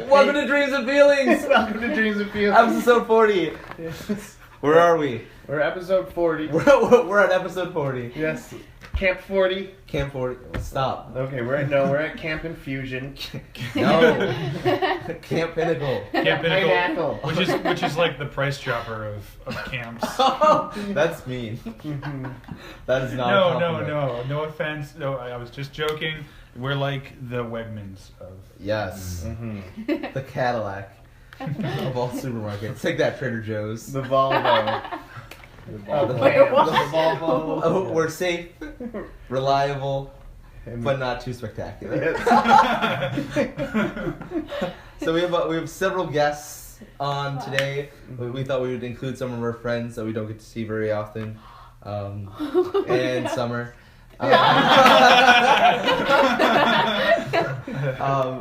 Welcome to Dreams and Feelings. Welcome to Dreams and Feelings. Episode 40. Yes. Where are we? We're episode 40. We're at episode 40. Yes. Camp 40. Camp 40. Stop. Okay, we're at Camp Infusion. No. Camp Pinnacle. Camp Pinnacle, Pineapple. which is like the price dropper of camps. That's mean. That is not. a compliment. No offense. No, I was just joking. We're like the Wegmans of. Yes. Mm-hmm. The Cadillac of all supermarkets. Take that, Trader Joe's. The Volvo. The Volvo. Oh, we're safe, reliable, but not too spectacular. So we have several guests on today. We thought we would include some of our friends that we don't get to see very often, and Summer.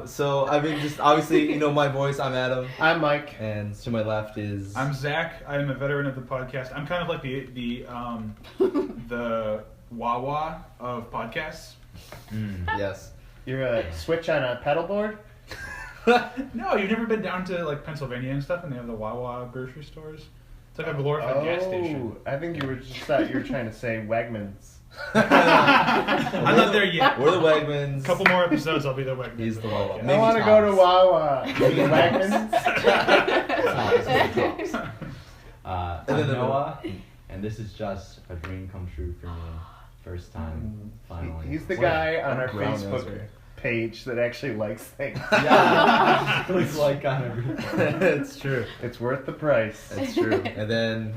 So I mean, just obviously, you know my voice. I'm Adam. I'm Mike. And to my left is. I'm Zach. I'm a veteran of the podcast. I'm kind of like the Wawa of podcasts. Yes. You're a switch on a pedal board? No, you've never been down to like Pennsylvania and stuff, and they have the Wawa grocery stores. It's like a glorified gas station. I think you were trying to say Wegmans. I'm not there yet. We're the Wegmans. A couple more episodes, I'll be the Wegmans. He's the Wawa. I want to go to Wawa. The Wegmans. I'm Noah, and this is just a dream come true for me. First time, finally. He's the guy on our Brown Facebook noser. page that actually likes things. Yeah, click like on everything. It's true. It's worth the price. It's true. And then.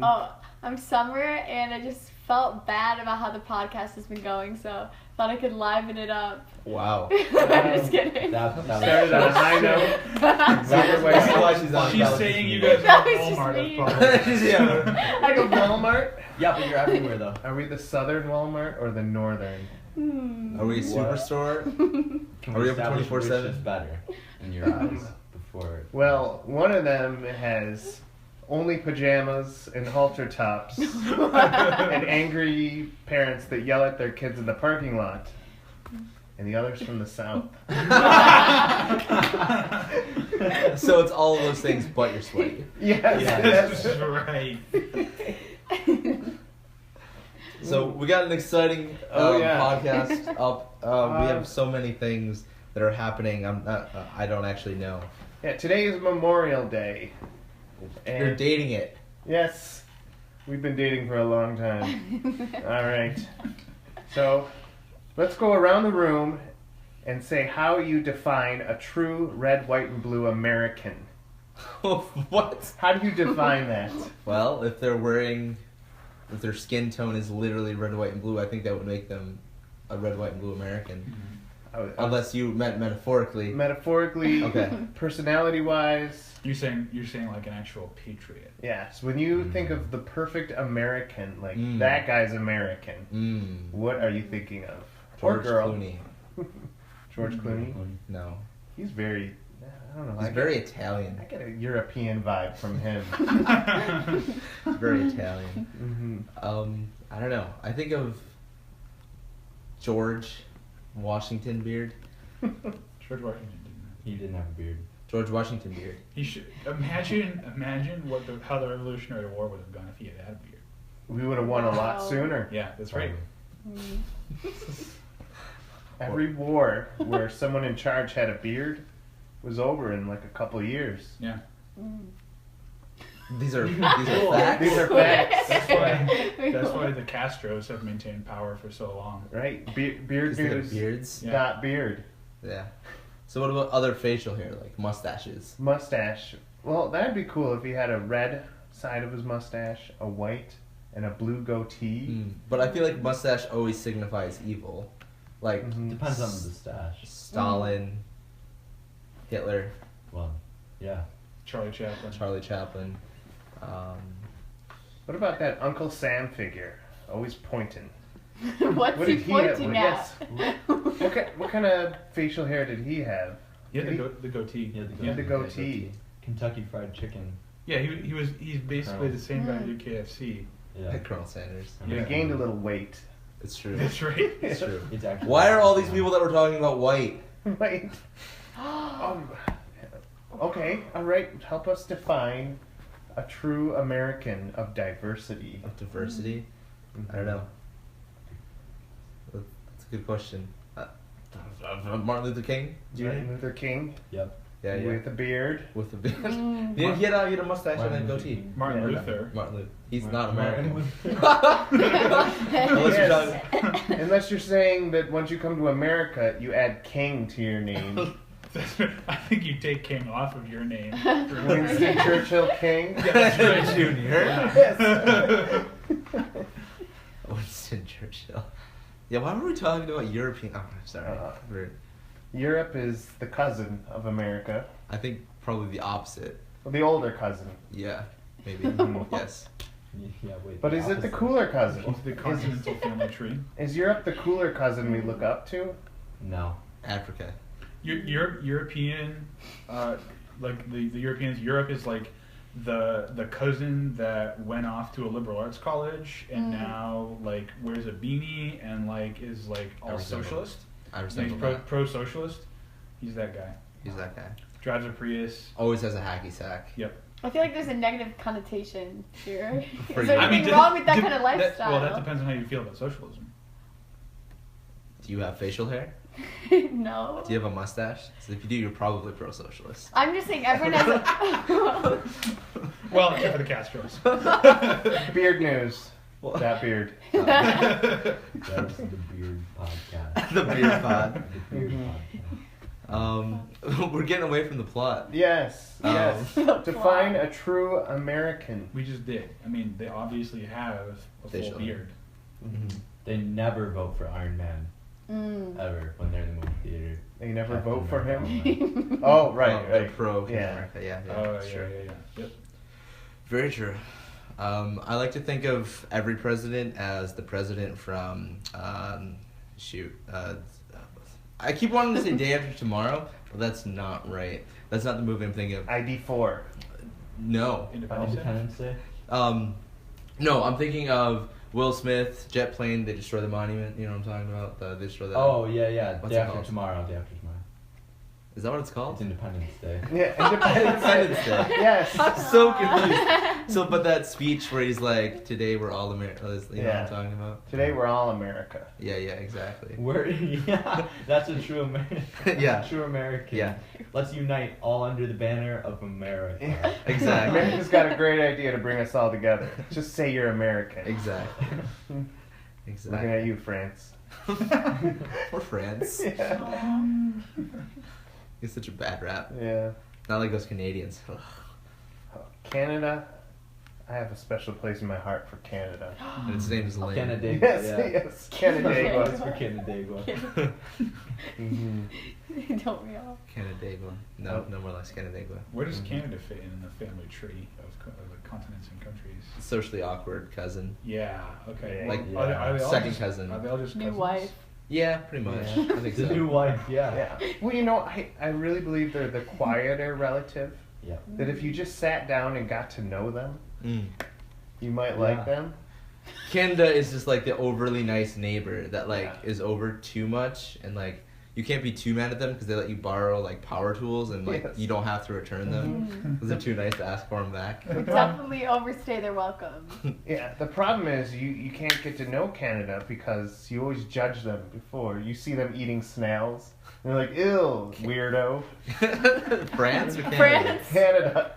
Oh, I'm Summer, and I just felt bad about how the podcast has been going, so thought I could liven it up. Wow. I'm just kidding. That Started on a high note. That's why she's on. She's saying you guys That are was just Walmart me. of podcasts. Yeah. I go Walmart. Yeah, but you're everywhere though. Are we the southern Walmart or the northern? Are we a superstore? Can Are we open establish which 24/7? is better in your eyes before? Well, one of them has only pajamas and halter tops and angry parents that yell at their kids in the parking lot. And the other's from the south. So it's all of those things, but you're sweaty. Yes. Yes, right. So we got an exciting podcast up. We have so many things that are happening. I don't actually know. Yeah, today is Memorial Day. And You're dating it. yes, we've been dating for a long time. All right. So let's go around the room and say how you define a true red, white, and blue American. What? How do you define that? Well, if their skin tone is literally red, white, and blue, I think that would make them a red, white, and blue American. Unless you meant metaphorically. Metaphorically, Okay. Personality-wise. You're saying like an actual patriot. Yes, when you think of the perfect American, like that guy's American, what are you thinking of? George or girl? Clooney. George Clooney? No. He's very, I don't know. He's very Italian. I get a European vibe from him. He's very Italian. I don't know. I think of George Washington beard. George Washington didn't. He didn't have a beard. George Washington beard. He should imagine how the Revolutionary War would have gone if he had had a beard. We would have won a lot sooner. Yeah, that's right. Every war where someone in charge had a beard was over in like a couple years. Yeah. These are facts. These are facts. That's why the Castros have maintained power for so long. Right? Beard They have news. beards. Yeah. Dot beard. Yeah. So what about other facial hair, like mustaches? Mustache. Well, that'd be cool if he had a red side of his mustache, a white, and a blue goatee. But I feel like mustache always signifies evil. Like Depends on the stash. Stalin, Hitler, Well, yeah. Charlie Chaplin. Charlie Chaplin. What about that Uncle Sam figure? Always pointing. What's he pointing at? What kind of facial hair did he have? He had the goatee. He had the goatee. Kentucky Fried Chicken. Yeah, he's basically the same guy who did KFC. Yeah. Like Colonel Sanders. He gained a little weight. It's true. That's right. It's true. It's actually Why are all these people that we're talking about white? Wait. Okay, all right. Help us define a true American of diversity. Of diversity? I don't know. That's a good question. Martin Luther King? Martin Luther King Yep. Yeah, yeah. with a beard. With the beard. He had a mustache and a goatee. Martin Yeah. Luther. Martin Luther. He's not American. Yes. Unless you're saying that once you come to America, you add King to your name. I think you take King off of your name. Winston Churchill King. That's right, Junior. Yes. Winston Churchill. Yeah, why were we talking about European? Oh, sorry. Europe is the cousin of America. I think probably the opposite. Well, the older cousin. Yeah, maybe. Yes. Yeah, wait. But is it the cooler cousin? It's the continental family tree. Is Europe the cooler cousin we look up to? No. Africa. European, like the Europeans. Europe is like the cousin that went off to a liberal arts college and now like wears a beanie and like is like all socialist. I He's resemble that. pro-socialist. He's that guy. He's that guy. Drives a Prius. Always has a hacky sack. Yep. I feel like there's a negative connotation here. For Is there you. anything wrong with that kind of lifestyle? Well, that depends on how you feel about socialism. Do you have facial hair? No. Do you have a mustache? So if you do, you're probably pro-socialist. I'm just saying everyone has a... Well, except for the Castros. Beard news. That beard. That was the Beard Podcast. The beard pod. The Beard Podcast. We're getting away from the plot. Yes. Yes. The Define plot. a true American. We just did. I mean, they obviously have a They full should. beard. They never vote for Iron Man ever when they're in the movie theater. They never Captain vote for America. him. Oh, right, They're right. pro Yeah. America. Yeah. Oh, that's yeah, true. yeah. Yep. Very true. I like to think of every president as the president from, I keep wanting to say Day After Tomorrow, but that's not right. That's not the movie I'm thinking of. ID4. No. Independence Day. No, I'm thinking of Will Smith, jet plane, they destroy the monument. You know what I'm talking about? They destroy that. Oh, yeah. What's Day it After called? Tomorrow. Day After Tomorrow. Is that what it's It's called? Independence Day. Yeah, Independence Day. Yes. So confused. So, but that speech where he's like, "Today we're all America," you know what I'm talking about? Today we're all America. Yeah, exactly. Yeah, that's a true American. Yeah. True American. Yeah. Let's unite all under the banner of America. Exactly. America's got a great idea to bring us all together. Just say you're American. Exactly. Looking at you, France. Or France. Yeah. It's such a bad rap. Yeah. Not like those Canadians. Canada. I have a special place in my heart for Canada. And its name is Lynn. Canada. Yes, Yeah. yes. Canada. It's for Canandaigua. Don't we all? Canandaigua. No more less Canandaigua. Where does Canada fit in the family tree of the continents and countries? Socially awkward cousin. Yeah. Okay. Yeah. Like, Are they all second just, cousin. Are they all just New cousins? wife. Yeah, pretty much. Yeah. I think The so. new wife, yeah. Yeah. Well, you know, I really believe they're the quieter relative. Yeah. That if you just sat down and got to know them, Mm. you might Yeah. like them. Canada is just like the overly nice neighbor that like Yeah. is over too much, and like you can't be too mad at them because they let you borrow like power tools and like Yes. you don't have to return them because they're too nice to ask for them back. Definitely overstay their welcome. Yeah, the problem is you can't get to know Canada because you always judge them before. You see them eating snails, and you're like, ew, weirdo. France or Canada? France? Canada.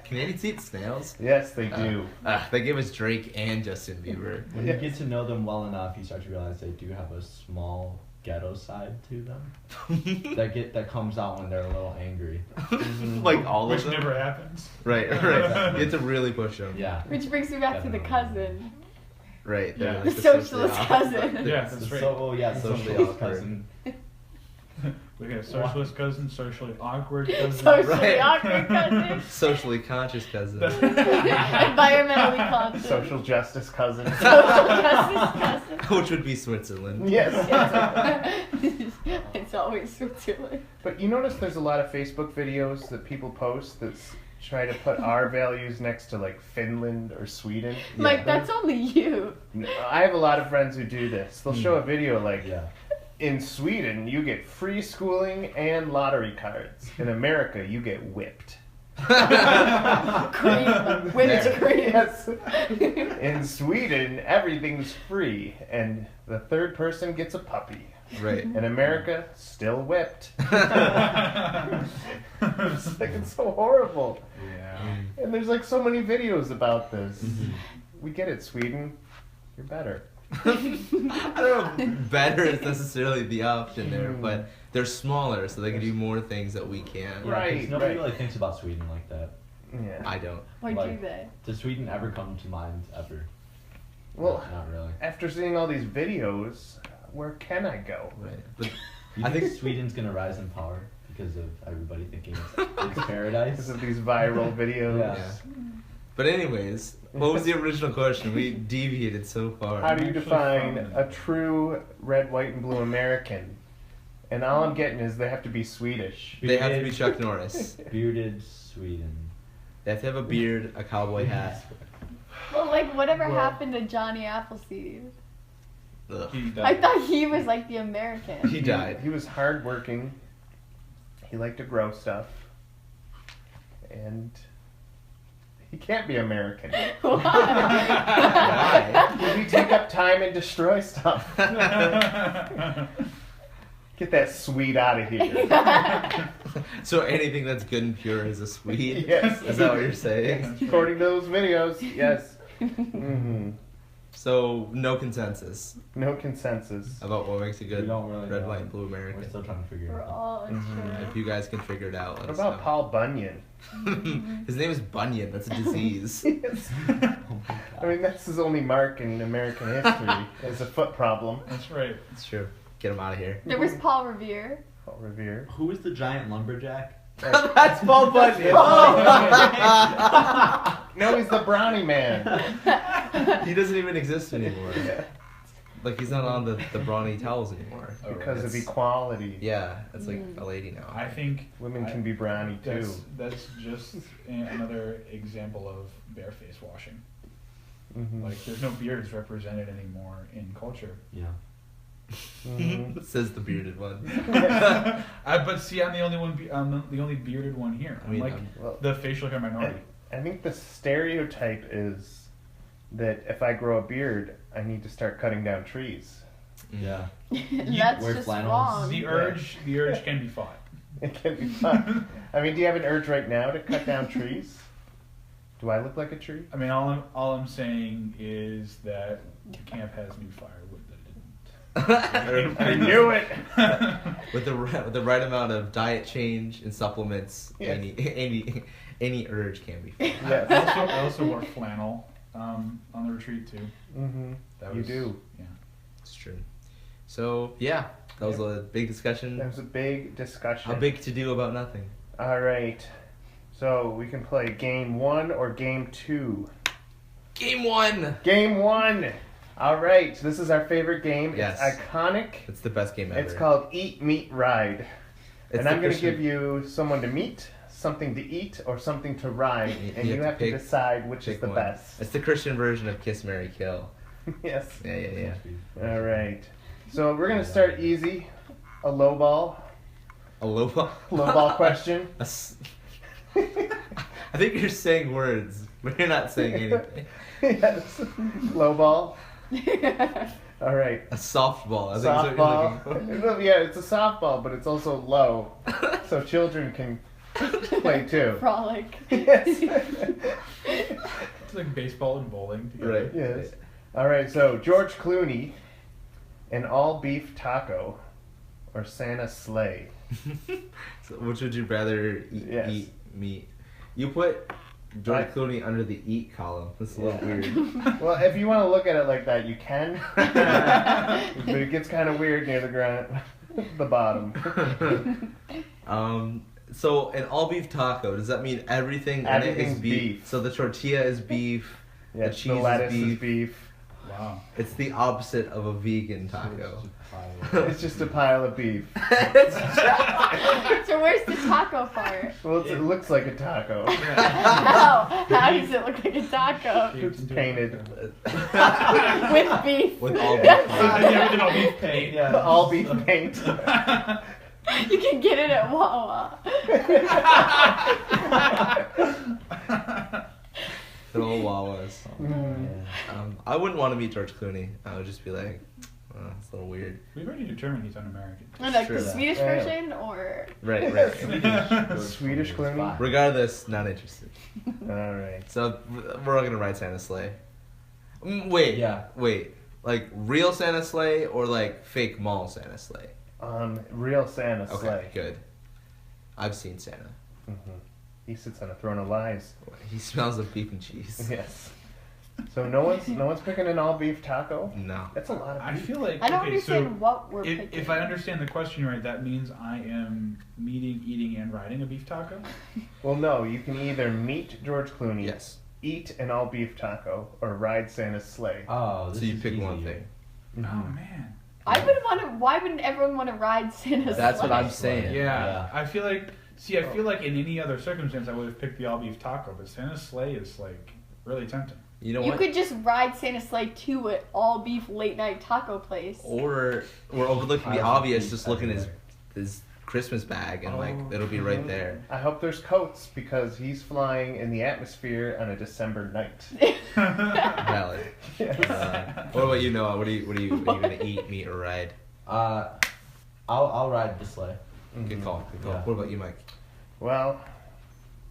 Canadians eat snails. Yes, they do. They give us Drake and Justin Bieber. When you get to know them well enough, you start to realize they do have a small ghetto side to them that comes out when they're a little angry. Like all Which of them. never happens. Right. You have to really push them. Yeah. Which brings me back to the cousin. Right. they're Yeah. like The socially socialist awkward. cousin. Yeah, that's right. Socially socialist awkward. cousin. We got a socialist cousin, socially awkward cousin. Socially Right. awkward cousin. Socially conscious cousin. Environmentally conscious. Social justice cousin. Social justice cousin. Which would be Switzerland. Yes. It's always Switzerland. But you notice there's a lot of Facebook videos that people post that's try to put our values next to like Finland or Sweden. Like, that's only you. I have a lot of friends who do this. They'll show a video like, Yeah. in Sweden you get free schooling and lottery cards. In America you get whipped. Cream. Whipped cream. Yes. In Sweden everything's free and the third person gets a puppy. Right. In America, still whipped. It's like, it's so horrible. Yeah. And there's like so many videos about this. Mhm. We get it, Sweden. You're better. I don't know if better is necessarily the option there, but they're smaller, so they can do more things that we can't. Yeah, Right, 'cause nobody right. really thinks about Sweden like that. Yeah. I don't. Or Like- do they? Does Sweden ever come to mind ever? Well, Not really. after seeing all these videos, where can I go? Right. But You I think think- Sweden's gonna rise in power because of everybody thinking it's Because paradise? of these viral videos. Yeah. But anyways, what was the original question? We deviated so far. How do you Actually define from- a true red, white, and blue American? And all I'm getting is they have to be Swedish. They have to be Chuck Norris. Bearded Sweden. They have to have a beard, a cowboy hat. Well, like, whatever Well- happened to Johnny Appleseed? Ugh. He died. I thought he was like the American. He died. He was hardworking. He liked to grow stuff. And he can't be American. Why? We take up time and destroy stuff. Get that Swede out of here. So anything that's good and pure is a Swede? Yes. Is that what you're saying? According to those videos, yes. Hmm. So no consensus No consensus. about what makes a We good don't really red, know. white, and blue We're American. still trying to figure We're it out. all unsure. If you guys can figure it out, let What us about know. Paul Bunyan? His name is Bunyan. That's a disease. Yes. Oh my I mean, that's his only mark in American history is a foot problem. That's right. It's true. Get him out of here. There was Paul Revere. Paul Revere. Who is the giant lumberjack? That's Paul Bunyan. No, he's the brownie man. He doesn't even exist anymore. Yeah. Like he's not on the brawny towels anymore. Oh, Because of It's- equality. Yeah, it's like a lady now. I think Women can be brownie too. That's just another example of bareface washing. Mhm. Like, there's no beards represented anymore in culture. Yeah. Mhm. Says the bearded one. But see, I'm the only one. I'm the only bearded one here. I I'm mean, like Well, the facial hair minority. I think the stereotype is that if I grow a beard, I need to start cutting down trees. Yeah. That's wear just flannels. wrong. The urge can be fought. It can be fun. I mean, do you have an urge right now to cut down trees? Do I look like a tree? I mean, all I'm saying is that camp has new firewood that it didn't. I knew it. With the right amount of diet change and supplements, Yes. any urge can be fun. Yes. I also wore flannel on the retreat too. Mm-hmm. That You was, do. Yeah. It's true. So yeah, that was a big discussion. That was a big discussion. A big to do about nothing. All right. So we can play game 1 or game 2. Game 1. Game 1. All right. This is our favorite game. Yes. It's iconic. It's the best game ever. It's called Eat, Meet, Ride. It's And the I'm going to Christian- give you someone to meet, something to eat, or something to ride. And you have to pick- decide which is pick the one. best. It's the Christian version of Kiss, Marry, Kill. Yes. Yeah. All right. So we're going to start easy. A low ball. A low ball. Low ball question. I think you're saying words, but you're not saying anything. Yes. Low ball. All right. A softball. I think that's what you're looking Softball. Yeah, it's a softball, but it's also low, so children can play too. Frolic. Yes. It's like baseball and bowling for. together. Right. Yes. All right. So George Clooney, an all beef taco, or Santa sleigh. So which would you rather Yes. eat meat? You put George I- Clooney under the eat column. That's a little Yeah. weird. Well, if you want to look at it like that, you can. But it gets kind of weird near the ground, the bottom. So an all beef taco, does that mean everything in it is Everything's beef? beef. So the tortilla is beef. Yes, cheese is lettuce beef. is beef. Wow. It's the opposite of a vegan taco. It's just a pile of beef. So where's the taco part? Well, it looks like a taco. How? How does it look like a taco? It's painted. With beef. With all beef. Yeah, with all beef paint. Yeah. All beef paint. You can get it at Wawa. The old Wawas. Mm. I wouldn't want to meet George Clooney. I would just be like, oh, it's a little weird. We've already determined he's un-American. And like Sure. the Swedish Yeah. version or Right. Swedish Clooney. Regardless, not interested. All right. So we're all gonna ride Santa's sleigh. Wait. Yeah. Wait. Like real Santa sleigh or like fake mall Santa sleigh? Real Santa Okay, sleigh. good. I've seen Santa. Mm-hmm. He sits on a throne of lies. He smells of beef and cheese. Yes. So no one's picking an all beef taco. No. That's a lot of I beef. feel like I don't okay, understand so what we're picking. if I understand the question right, that means I am meeting, eating, and riding a beef taco. Well, no. You can either meet George Clooney, Yes. eat an all beef taco, or ride Santa's sleigh. Oh, this So you is pick easy. one thing. Mhm. Oh man. I would want to. Why wouldn't everyone want to ride Santa's That's what sleigh? I'm saying. Yeah, I feel like. See, I feel like in any other circumstance I would have picked the all beef taco, but Santa's sleigh is like really tempting. You know You what? could just ride Santa's sleigh to an all beef late night taco place. Or we're overlooking the Piles of obvious. beef Just look in everywhere. his Christmas bag and like it'll be right there. I hope there's coats because he's flying in the atmosphere on a December night. Valid. Yes. What about you, Noah? What are you gonna eat, meet, or ride? I'll ride the sleigh. Good call. Good call. Yeah. What about you, Mike? Well,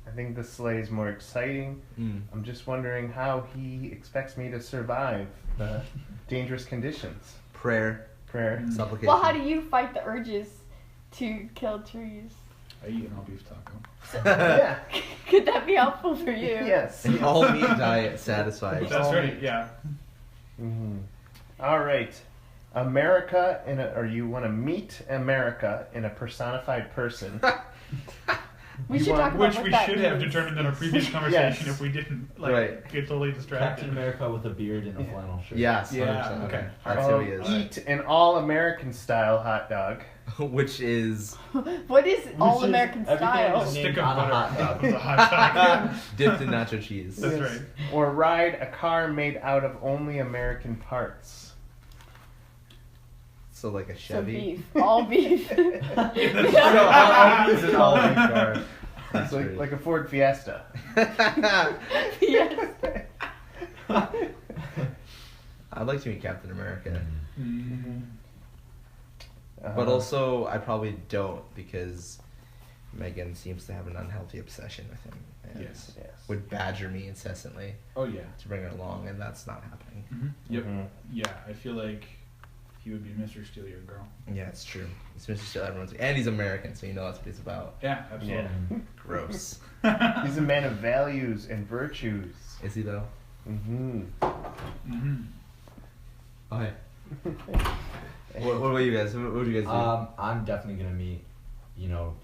I think the sleigh is more exciting. Mm. I'm just wondering how he expects me to survive the dangerous conditions. Prayer, Prayer. supplication. Well, how do you fight the urges to kill trees? I eat an all beef taco. Yeah. Could that be helpful for you? Yes. An all meat diet satisfies. That's all right. meat. Yeah. Mm-hmm. All right. America or you want to meet America in a personified person. We You should want- talk about Which what we that should have means. determined in a previous conversation Yes. if we didn't like Right. get totally distracted. Captain America with a beard and a flannel shirt. Yes. Yeah, 100%. okay. That's who he is. Eat an all-American style hot dog. Which is What is all is American everything style? is Stick of named on a butter hot on dog. top of the hot dog. dipped in nacho cheese. That's right. Or ride a car made out of only American parts. So like a So Chevy. beef. All beef. It's an all-beef car. That's It's great. like a Ford Fiesta. Yes. I'd like to meet Captain America. Mm. But also, I probably don't because Megan seems to have an unhealthy obsession with him. And Yes. Yes. would badger me incessantly Oh yeah. to bring her along, and that's not happening. Yep. Mhm. Yeah, I feel like he would be Mr. Steal Your Girl. Yeah, it's true. He's Mr. Steele, everyone's, and he's American, so you know that's what he's about. Yeah, absolutely. Gross. He's a man of values and virtues. Is he though? Mm-hmm. Mm-hmm. Okay. What about you guys? What would you guys do? I'm definitely gonna meet,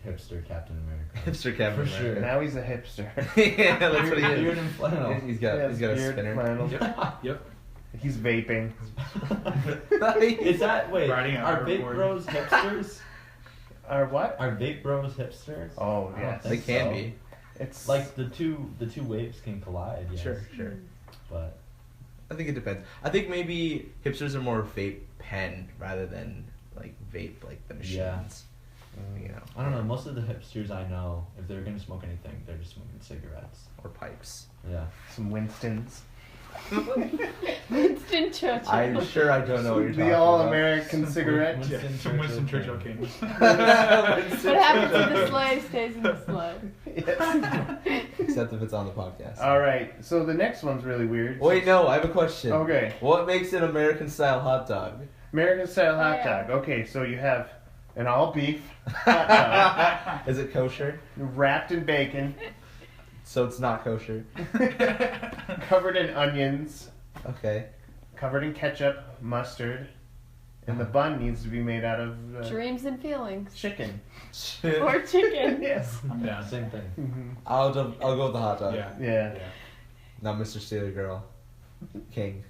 hipster Captain America. Hipster Captain for America. Now he's a hipster. Yeah, that's what he Beard is. and flannel. He's got a Beard, spinner. flannel. Yep. He's vaping. Is that Riding a are vape hoverboard. bros hipsters? Or what? Are vape bros hipsters? Oh, I don't yes. They think can so. be. It's Like the two waves can collide. Yes. Sure. But I think it depends. I think maybe hipsters are more vape pen rather than like vape like the machines. Yeah. You know. I don't know. Most of the hipsters I know, if they're gonna smoke anything, they're just smoking cigarettes. Or pipes. Yeah. some Winstons. Winston Churchill. I'm sure I don't know what you're talking The about. all-American cigarette. Yeah, some Winston Churchill King. What happens in the sleigh stays in the sleigh. Yes. Except if it's on the podcast. All right. So the next one's really weird. Wait, no, I have a question. Okay. What makes an American style hot dog? American style hot Yeah. dog. Okay, so you have an all beef hot Is it kosher? dog wrapped in bacon, So it's not kosher. covered in onions, Okay. covered in ketchup, mustard, and the bun needs to be made out of Dreams and feelings. chicken. Or chicken. Yes. I'm down. Same thing. Mm-hmm. I'll go with the hot dog. Yeah. Yeah. Yeah. Not Mr. Steely Girl. King.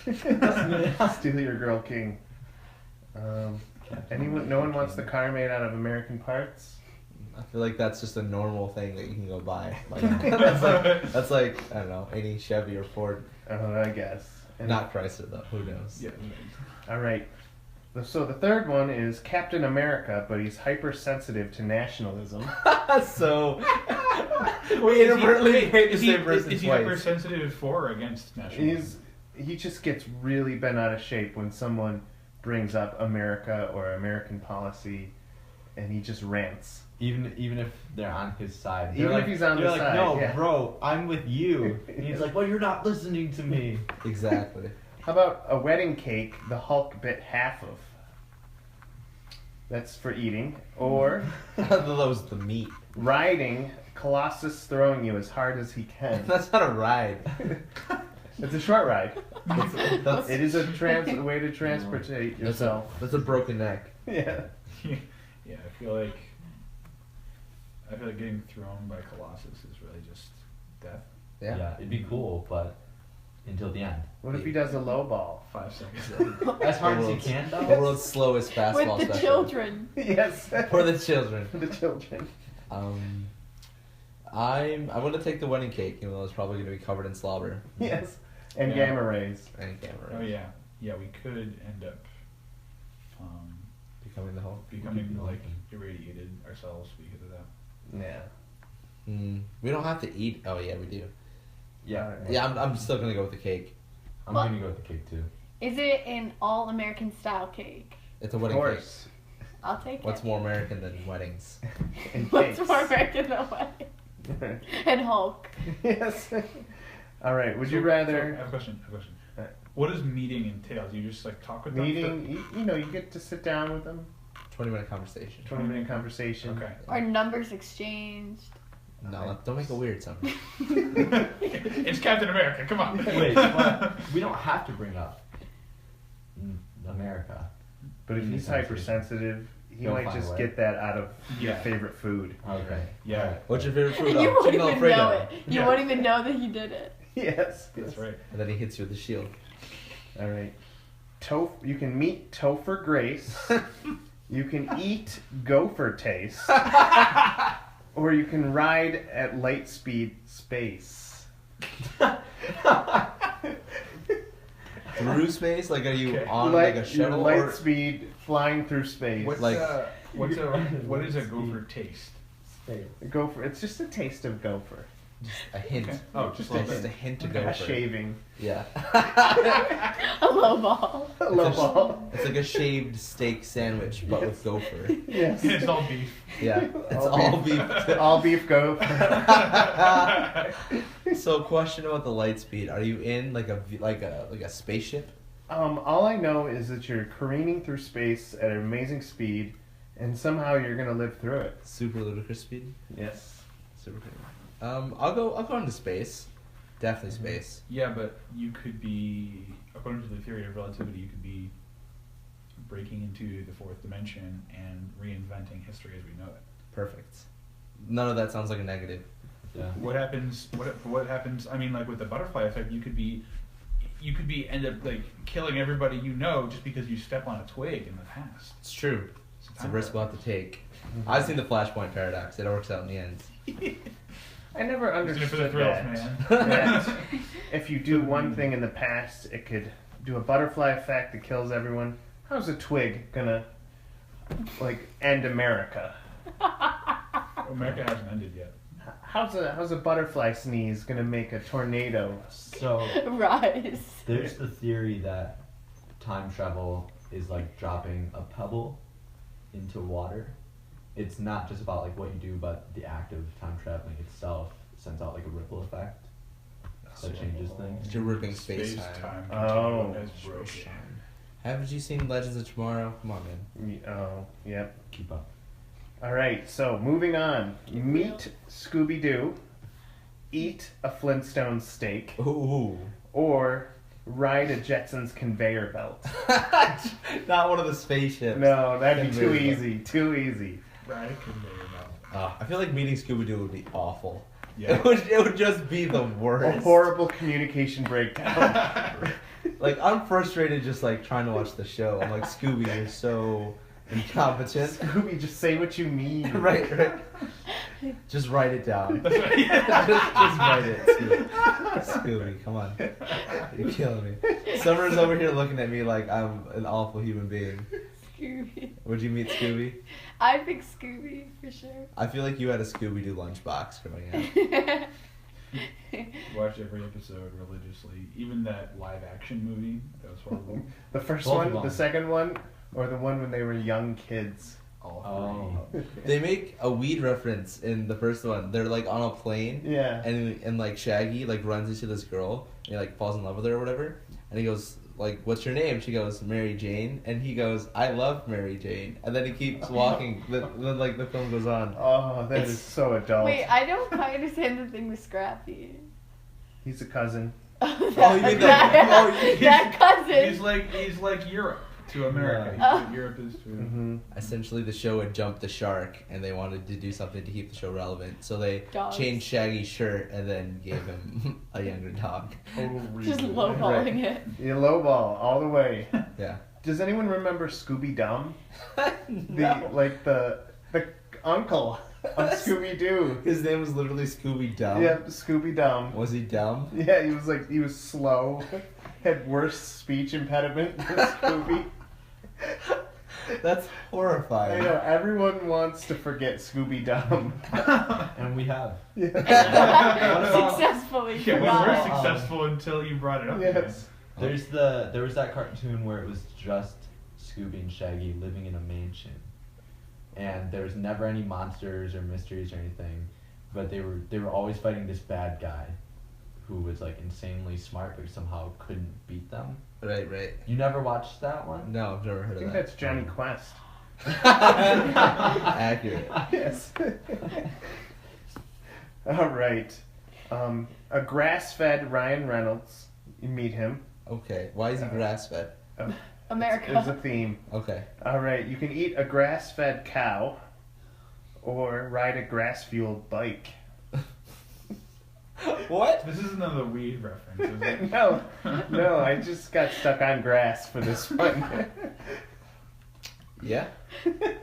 Steal your girl king. Anyone? No one wants the car made out of American parts. I feel like that's just a normal thing that you can go buy. Like, that's like I don't know, any Chevy or Ford. I guess. And Not Chrysler though. Who knows? Yeah. all right. So the third one is Captain America, but he's hypersensitive to nationalism. So we inadvertently made the same person Is he twice. hypersensitive for or against nationalism? He just gets really bent out of shape when someone brings up America or American policy, and he just rants. Even if they're on his side. Even if he's on they're the like, side, no, yeah. bro, I'm with you. And he's like, well, you're not listening to me. Exactly. How about a wedding cake the Hulk bit half of? That's for eating. Or Those the meat. riding Colossus throwing you as hard as he can. That's not a ride. It's a short ride. That's It is a way to transportate yourself. that's a broken neck. Yeah. Yeah, I feel like getting thrown by Colossus is really just death. Yeah. It'd be cool, but until the end. What if he does a low ball? 5 seconds. As hard as you world's- can, The though. world's slowest fastball With the special. children. Yes. For the children. For the children. I'm gonna take the wedding cake, even though it's probably gonna be covered in slobber Yes. And Yeah. gamma rays. and camera. Oh yeah, we could end up Becoming the Hulk. becoming like irradiated ourselves because of that. Yeah. We don't have to eat. Oh yeah, we do. Yeah. Yeah, I'm still gonna go with the cake. I'm What? gonna go with the cake, too. Is it an all American style cake? It's a Of wedding cake. course. I'll take What's it. more American than weddings? And What's cakes. more American than wedding? And Hulk. Yes. All right. Would you So, rather I have a question. Alright. What does meeting entail? Do you just like talk with them? meeting? You get to sit down with them. 20-minute conversation. 20-minute conversation. Okay. Or numbers exchanged. No, don't make it weird, son. It's Captain America. Come on. Wait, but we don't have to bring up America. But if In he's this conversation. hypersensitive, he He'll might find a just way. get that out of your Yeah. favorite food. Okay. Yeah. What's your favorite food? You Oh, won't chicken even Alfredo. know it. You Yeah. won't even know that he did it. Yes. That's right. And then he hits you with the shield. All right. You can meet Topher Grace. You can eat Gopher Taste. Or you can ride at light speed space. Through space? Like, are you Okay. on like a shuttle? light Or speed flying through space. What Like- is a gopher taste? Gopher. It's just a taste of gopher. a hint? Okay. Oh, just a little Just a bit. hint to Okay. go A for. shaving. Yeah. A low ball. A low ball. It's like a shaved steak sandwich, but with gopher. Yes. It's all beef. Yeah, it's All all beef. All beef gopher. So, question about the light speed: are you in like a spaceship? All I know is that you're careening through space at an amazing speed, and somehow you're gonna live through it. Super ludicrous speed. Yes. Super cool. I'll go into space. Definitely space. Yeah, but you could be, according to the theory of relativity, you could be breaking into the fourth dimension and reinventing history as we know it. Perfect. None of that sounds like a negative. Yeah. What happens? What happens? I mean, like with the butterfly effect, you could be end up like killing everybody you know just because you step on a twig in the past. It's true. It's a risk we'll have to take. Mm-hmm. I've seen the Flashpoint paradox. It works out in the end. I never Using it for the understood thrills, that. man. That if you do one thing in the past, it could do a butterfly effect that kills everyone. How's a twig gonna end America? America hasn't ended yet. How's a butterfly sneeze gonna make a tornado? So Rise. there's the theory that time travel is like dropping a pebble into water. It's not just about like what you do, but the act of time traveling itself sends out like a ripple effect that changes things. You're ripping space time. Space-time Oh. continuum is broken. Haven't you seen Legends of Tomorrow? Come on, man. Oh, yep. Keep up. All right, so moving on. Meet Scooby-Doo, eat a Flintstone steak, Ooh. or ride a Jetsons conveyor belt. Not one of the spaceships. No, that'd be too Conveyor belt. easy. Too easy. Right? Conveyor belt. I feel like meeting Scooby-Doo would be awful. Yeah. It would just be the A worst. horrible communication breakdown. Like, I'm frustrated just, like, trying to watch the show. I'm like, Scooby, you're so incompetent. Scooby, just say what you mean. Right. Just write it down. That's right. just write it, Scooby, come on. You're killing me. Summer's over here looking at me like I'm an awful human being. Scooby. Would you meet Scooby? I pick Scooby for sure. I feel like you had a Scooby-Doo lunchbox growing up. Watch every episode religiously. Even that live action movie, that was horrible. The first Both one, of them. the second one, or the one when they were young kids? All three. They make a weed reference in the first one. They're like on a plane. Yeah. And like Shaggy like runs into this girl and he like falls in love with her or whatever. And he goes like, "What's your name?" She goes, "Mary Jane." And he goes, "I love Mary Jane." And then he keeps walking. Then like the film goes on. Oh, that is so adult. Wait, I don't quite understand the thing with Scrappy. He's a cousin. That, you mean that cousin. He's like Europe to America. Yeah. He's what Europe is to. Mm-hmm. Essentially, the show had jumped the shark, and they wanted to do something to keep the show relevant. So they Dogs. changed Shaggy's shirt and then gave him a younger dog. Just lowballing it. You lowball all the way. Yeah. Does anyone remember Scooby Dum? No. The uncle of Scooby Doo. His name was literally Scooby Dumb. Yep, Scooby Dum. Was he dumb? Yeah, he was slow, had worse speech impediment than Scooby. That's I horrifying. know, everyone wants to forget Scooby Dum. And we have. Yeah. Successfully. Yeah, we forgot. were successful until you brought it up. Yes. There was that cartoon where it was just Scooby and Shaggy living in a mansion, and there was never any monsters or mysteries or anything, but they were always fighting this bad guy, who was like insanely smart but somehow couldn't beat them. Right. You never watched that one? No, I've never I heard think of that's that. Johnny Quest. Accurate. Yes. All right. A grass-fed Ryan Reynolds. You meet him. Okay. Why is he grass-fed? America. It's a theme. Okay. All right. You can eat a grass-fed cow, or ride a grass-fueled bike. What? This is another weed reference, isn't it? No, I just got stuck on grass for this one. Yeah?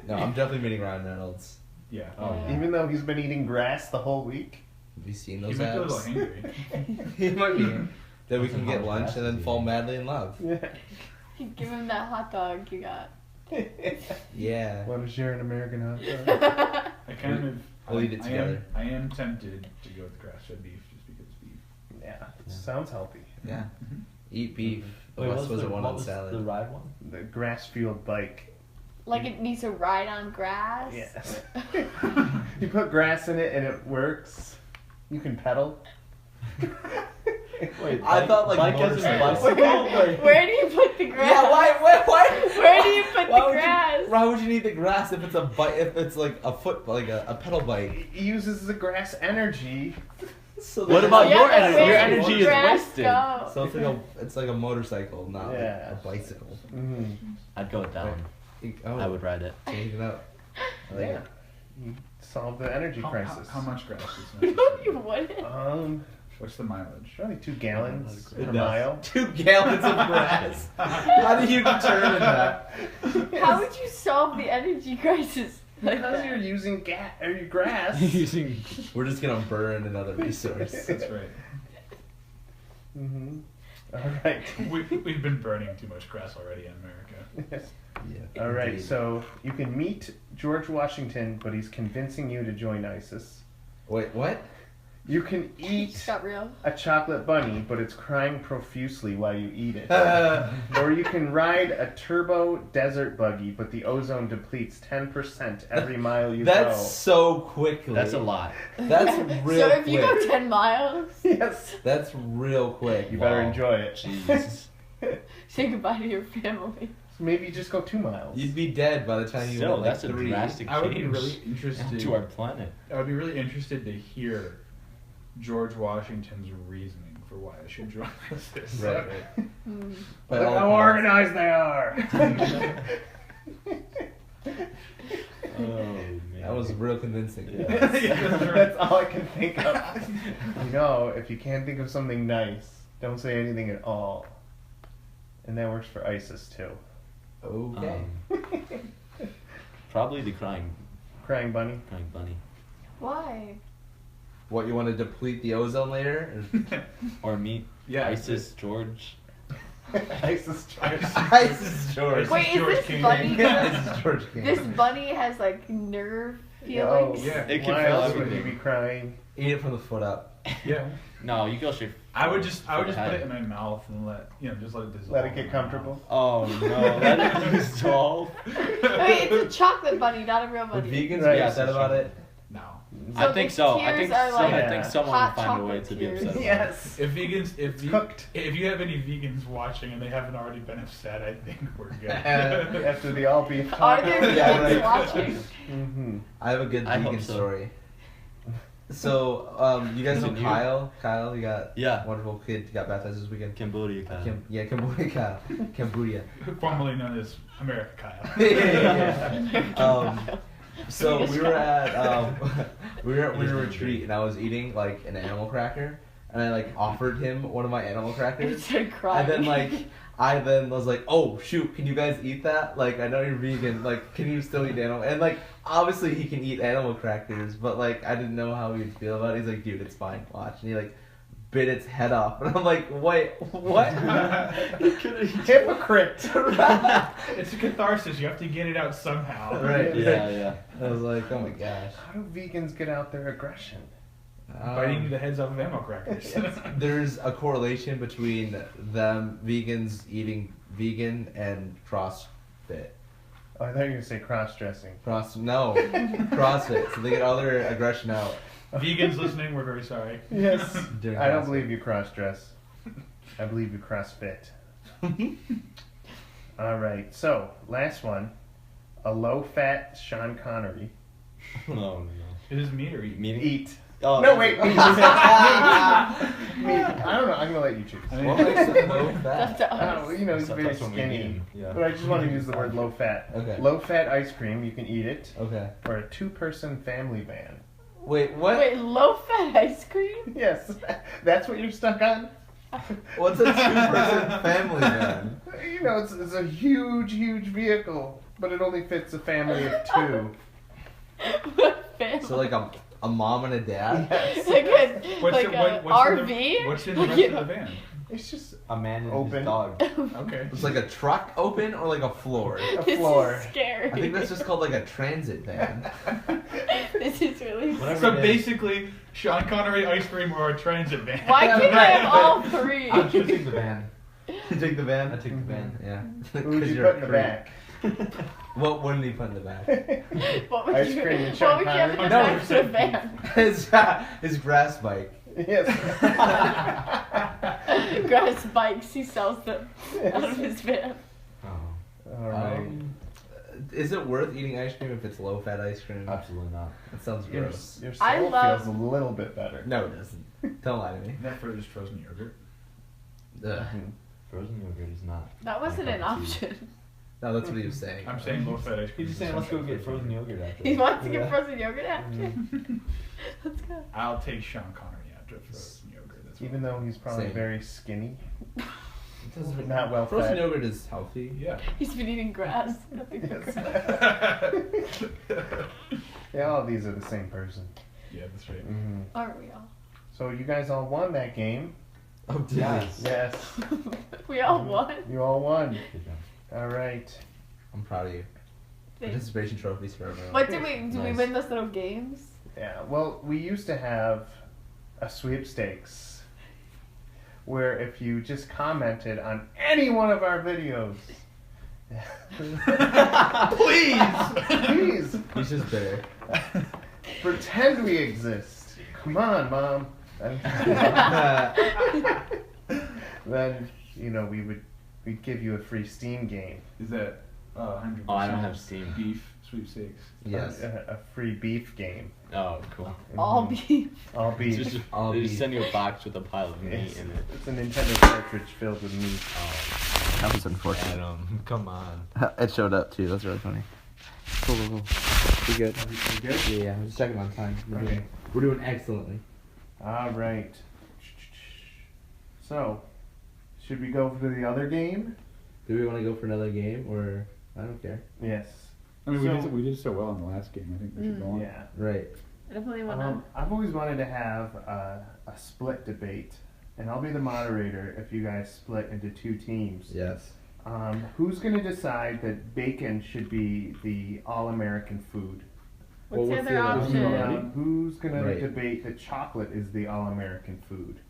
No, I'm definitely meeting Ryan Reynolds. Yeah. Oh, yeah. Even though he's been eating grass the whole week. Have you seen He those might be a little abs? hangry. He might be. Then we That's can how get much lunch grass and then is fall eating. madly in love. Yeah. Give him that hot dog you got. Yeah. Want to share an American hot dog? I kind of. We'll eat it together. I am tempted to go with grass-fed beef just because it's beef. Yeah, sounds healthy. Yeah. Eat beef. Wait, Wes what was a the, one what on was salad. the ride one? The grass-fueled bike. Like it needs to ride on grass. Yes. You put grass in it and it works. You can pedal. Wait, I thought, like, bike as in motorcycle. bicycle? Where do you put the grass? Yeah, why? Where do you put Why the would grass? Why would you need the grass if it's a bike? If it's like a foot, like a pedal bike? It uses the grass energy. So What then- about Yeah, your but energy? where Your does the energy is grass wasted. go? So it's like a motorcycle, not like Yeah. a bicycle. Mm. I'd go down. Oh, I would ride it. change it up. I like Yeah. it. You solve the energy crisis. How much grass is No, necessary? you wouldn't. What's the mileage? Probably 2 gallons per It does. mile. 2 gallons of grass. How do you determine that? How would you solve the energy crisis? Like Because that? you're using grass. Using We're just gonna burn another resource. That's right. Mm-hmm. All right. We've been burning too much grass already in America. Yes. Yeah. All right. indeed. So you can meet George Washington, but he's convincing you to join ISIS. Wait, what? You can eat Just got real. a chocolate bunny, but it's crying profusely while you eat it. Or you can ride a turbo desert buggy, but the ozone depletes 10% every mile you That's go. so quickly. that's a lot. That's real So if you quick. go 10 miles, Yes. That's real quick. You better Wow. enjoy it. Jesus. say goodbye to your family. So maybe just go 2 miles. You'd be dead by the time you Still, went like that's a 3. drastic I would be change really interested. to our planet. I would be really interested to hear George Washington's reasoning for why I should join ISIS. Right. Mm. By Look all how accounts. organized they are. Oh man. That was real convincing. Yeah. That's all I can think of. You know, if you can't think of something nice, don't say anything at all. And that works for ISIS too. Okay. Probably the crying Crying bunny. bunny. Why? What, you want to deplete the ozone layer? Or meet Yeah. ISIS George. ISIS George. ISIS George. Wait, is George this King. bunny? ISIS George King. This bunny has like nerve Oh, feelings. Yeah. It can why feel else would you everything. be crying? Eat it from the foot up. Yeah. No, you go straight. I would just for the put head. it in my mouth and let just let it dissolve. Let it in get my comfortable. Oh no, let it dissolve. Wait, it's a chocolate bunny, not a real Would bunny. vegans Right. be upset about it? mouth. No. I So think the so. I tears think are so. like I think someone hot will find a way chocolate to be tears. upset. About Yes. If vegans, It's cooked. if you have any vegans watching and they haven't already been upset, I think we're good. After the all beef Are taco. there Yeah, vegans right. watching? Mm-hmm. I have a good I vegan hope so. story. So, you guys know Is it you? Kyle? Kyle, you got Yeah. wonderful kid. Got baptized this weekend. Cambodia kind. Cambodia Kyle. Cambodia. Formerly known as America Kyle. Yeah. So we were at we were in a retreat, and I was eating like an animal cracker, and I like offered him one of my animal I crackers, started crying. and then like I then was like, oh shoot, can you guys eat that? Like I know you're vegan, like can you still eat animal? And like obviously he can eat animal crackers, but like I didn't know how he'd feel about it. He's like, dude, it's fine, watch, and he like bit its head off, and I'm like, wait, what? Hypocrite. It's a catharsis. You have to get it out somehow. Right. Yeah, yeah. I was like, oh my gosh. How do vegans get out their aggression? Biting the heads off of ammo crackers. There's a correlation between them vegans eating vegan and CrossFit. Oh, I thought you were going to say cross-dressing. CrossFit. So they get all their aggression out. Vegans listening, we're very sorry. Yes. During I don't CrossFit. believe you cross-dress. I believe you cross-fit. All right. So, last one. A low-fat Sean Connery. No, no. It is meat or eat. Meeting? Eat. Oh, No, wait. Meat. Meat. I don't know. I'm going to let you choose. What makes it low That's fat? us. You know, he's That's very what we skinny. mean, yeah. But I just want to use the word low-fat. Okay. Low-fat ice cream, you can eat it. Okay. Or a two-person family van. Wait, what? Wait, low-fat ice cream? Yes. That's what you're stuck on? What's a two-person family van? You know, it's a huge, huge vehicle, but it only fits a family of two. What family? So like a mom and a dad? Yes. Like a, What's like in- a what's in RV? the- What's in the rest You of the know. van? It's just A man and Open. his dog. Okay. It's like a truck open or like a floor? a This floor. is scary. I think that's just called like a transit van. This is really Whatever So it is. basically, Sean Connery ice cream or a transit van. Why Yeah, can't I right, have all three? I'm choosing the van. You take the van? I take the van. Yeah. What would 'Cause you you're put in a the creep. back? What wouldn't he put in the back? What would Ice you, cream and what Sean would you have in the Connery? back of the van? His grass bike. Yes. Grass bikes, he sells them out of his van. Oh, All right. Is it worth eating ice cream if it's low-fat ice cream? absolutely not. That sounds Your, gross. your I soul love- feels a little bit better. No, it doesn't. Don't lie to me. That for just frozen yogurt. Ugh. Frozen yogurt is not. That wasn't an cup of tea. option. No, that's what he was saying. I'm saying low fat ice cream. He's just saying, let's go get frozen yogurt after. He wants to Yeah. get frozen yogurt after. Mm. Let's go. I'll take Sean Connery after frozen yogurt. That's Even though he's probably Same. very skinny. It doesn't- Not well Frozen fed. yogurt is healthy. Yeah. He's been eating grass. Nothing but Yes. grass. Yeah, all these are the same person. Yeah, that's right. Mm. Aren't we all? So you guys all won that game. Oh, did Yes. Yes. We all won. You all won. Good job. All right. I'm proud of you. Thanks. Participation trophies for everyone. What do we Nice. win those little games? Yeah. Well, we used to have a sweepstakes where if you just commented on any one of our videos. Please. He's just bitter. Pretend we exist. Come on, Mom. Then, you know, we'd give you a free Steam game. Is that 100%? Oh, I don't have Steam. Beef sweepstakes. Yes. A free beef game. Oh, cool. All Mhm. beef. All beef. Just, I'll they be- just send you a box with a pile of meat It's, in it. it's a Nintendo cartridge filled with meat. Oh, That was unfortunate. Adam, come on. It showed up too. That's really funny. Cool. We good? We good? Yeah, I was checking on time. Okay. We're doing excellently. All right. So, should we go for the other game? Do we want to go for another game, or I don't care. Yes. I mean, So- we did so well in the last game. I think we should go on. Yeah. Right. I definitely want to. I've always wanted to have a split debate, and I'll be the moderator if you guys split into two teams. Yes. Who's going to decide that bacon should be the all-American food? What's the what's other the other option? option? Who's going Right. to debate that chocolate is the all-American food?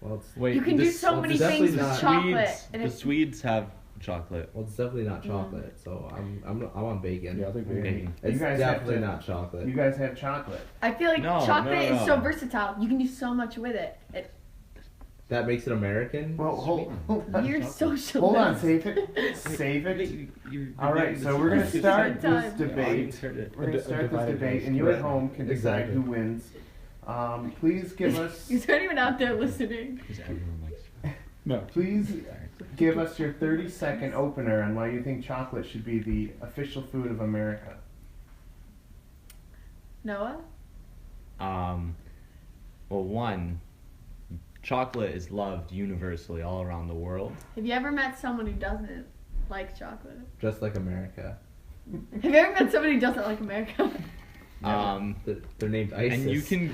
Well, it's Wait, You can do this- so well, many it's definitely things with not- chocolate. Swedes, And the it's, Swedes have chocolate. well, it's definitely not chocolate. So I'm on bacon. Yeah, I think Bacon. It's You guys have definitely to- not chocolate. You guys have chocolate. I feel like No, chocolate no, is no. so versatile. You can do so much with it. That makes it American. Well, hold on. You're socialist. Hold on, save it. Save it. All right, so we're going to start this debate. We're going to start this debate, and you at home can decide Exactly. who wins. Please give us. He's not even out there listening. Because everyone likes No. Please give us your 30-second opener on why you think chocolate should be the official food of America. Noah? Well, one, chocolate is loved universally all around the world. Have you ever met someone who doesn't like chocolate? Just like America. Have you ever met somebody who doesn't like America? They're named ISIS. And you can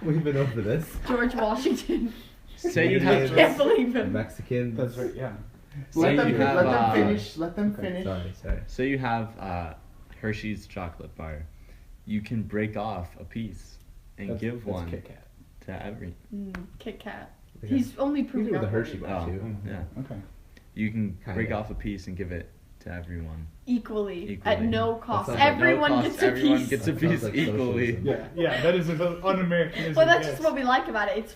We've been over this. George Washington. say you I have can't believe him. Mexicans. That's right. Yeah. Say Let you have, them finish. Let them Okay, finish. sorry. say you have Hershey's chocolate bar. You can break off a piece and give that's one Kit Kat. to every. Kit Kat. Okay. He's only You proving do the our Hershey point. bar Oh, too. yeah. Okay. You can break Kinda. off a piece and give it to everyone. Equally, at Equally. no cost. sounds like no Everyone cost, gets a everyone piece. gets a That sounds piece like equally. socialism. Yeah, that is an un-American. Well, that's just what we like about it. It's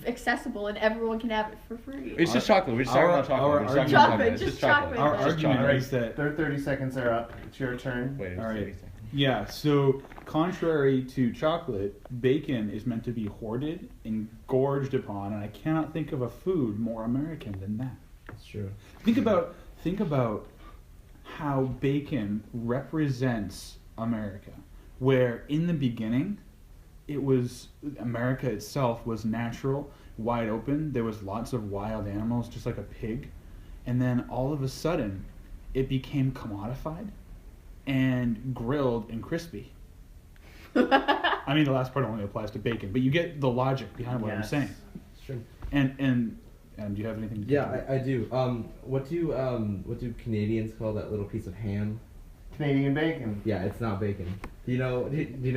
accessible and everyone can have it for free. It's just chocolate. We're just talking about chocolate. We're just talking about Chocolate, It's just chocolate. chocolate. Our Just argument chocolate. is that Their 30 seconds are up. It's your turn. Wait, it was All right. 30 seconds. yeah. So contrary to chocolate, bacon is meant to be hoarded and gorged upon, and I cannot think of a food more American than that. That's true. Think about how bacon represents America, where in the beginning, it was America itself was natural, wide open. There was lots of wild animals, just like a pig, and then all of a sudden, it became commodified and grilled and crispy. I mean, the last part only applies to bacon, but you get the logic behind what I'm Yes. saying. It's true. And do you have anything? To Yeah, I do. What do Canadians call that little piece of ham? Canadian bacon. Yeah, it's not bacon. Do you know what do you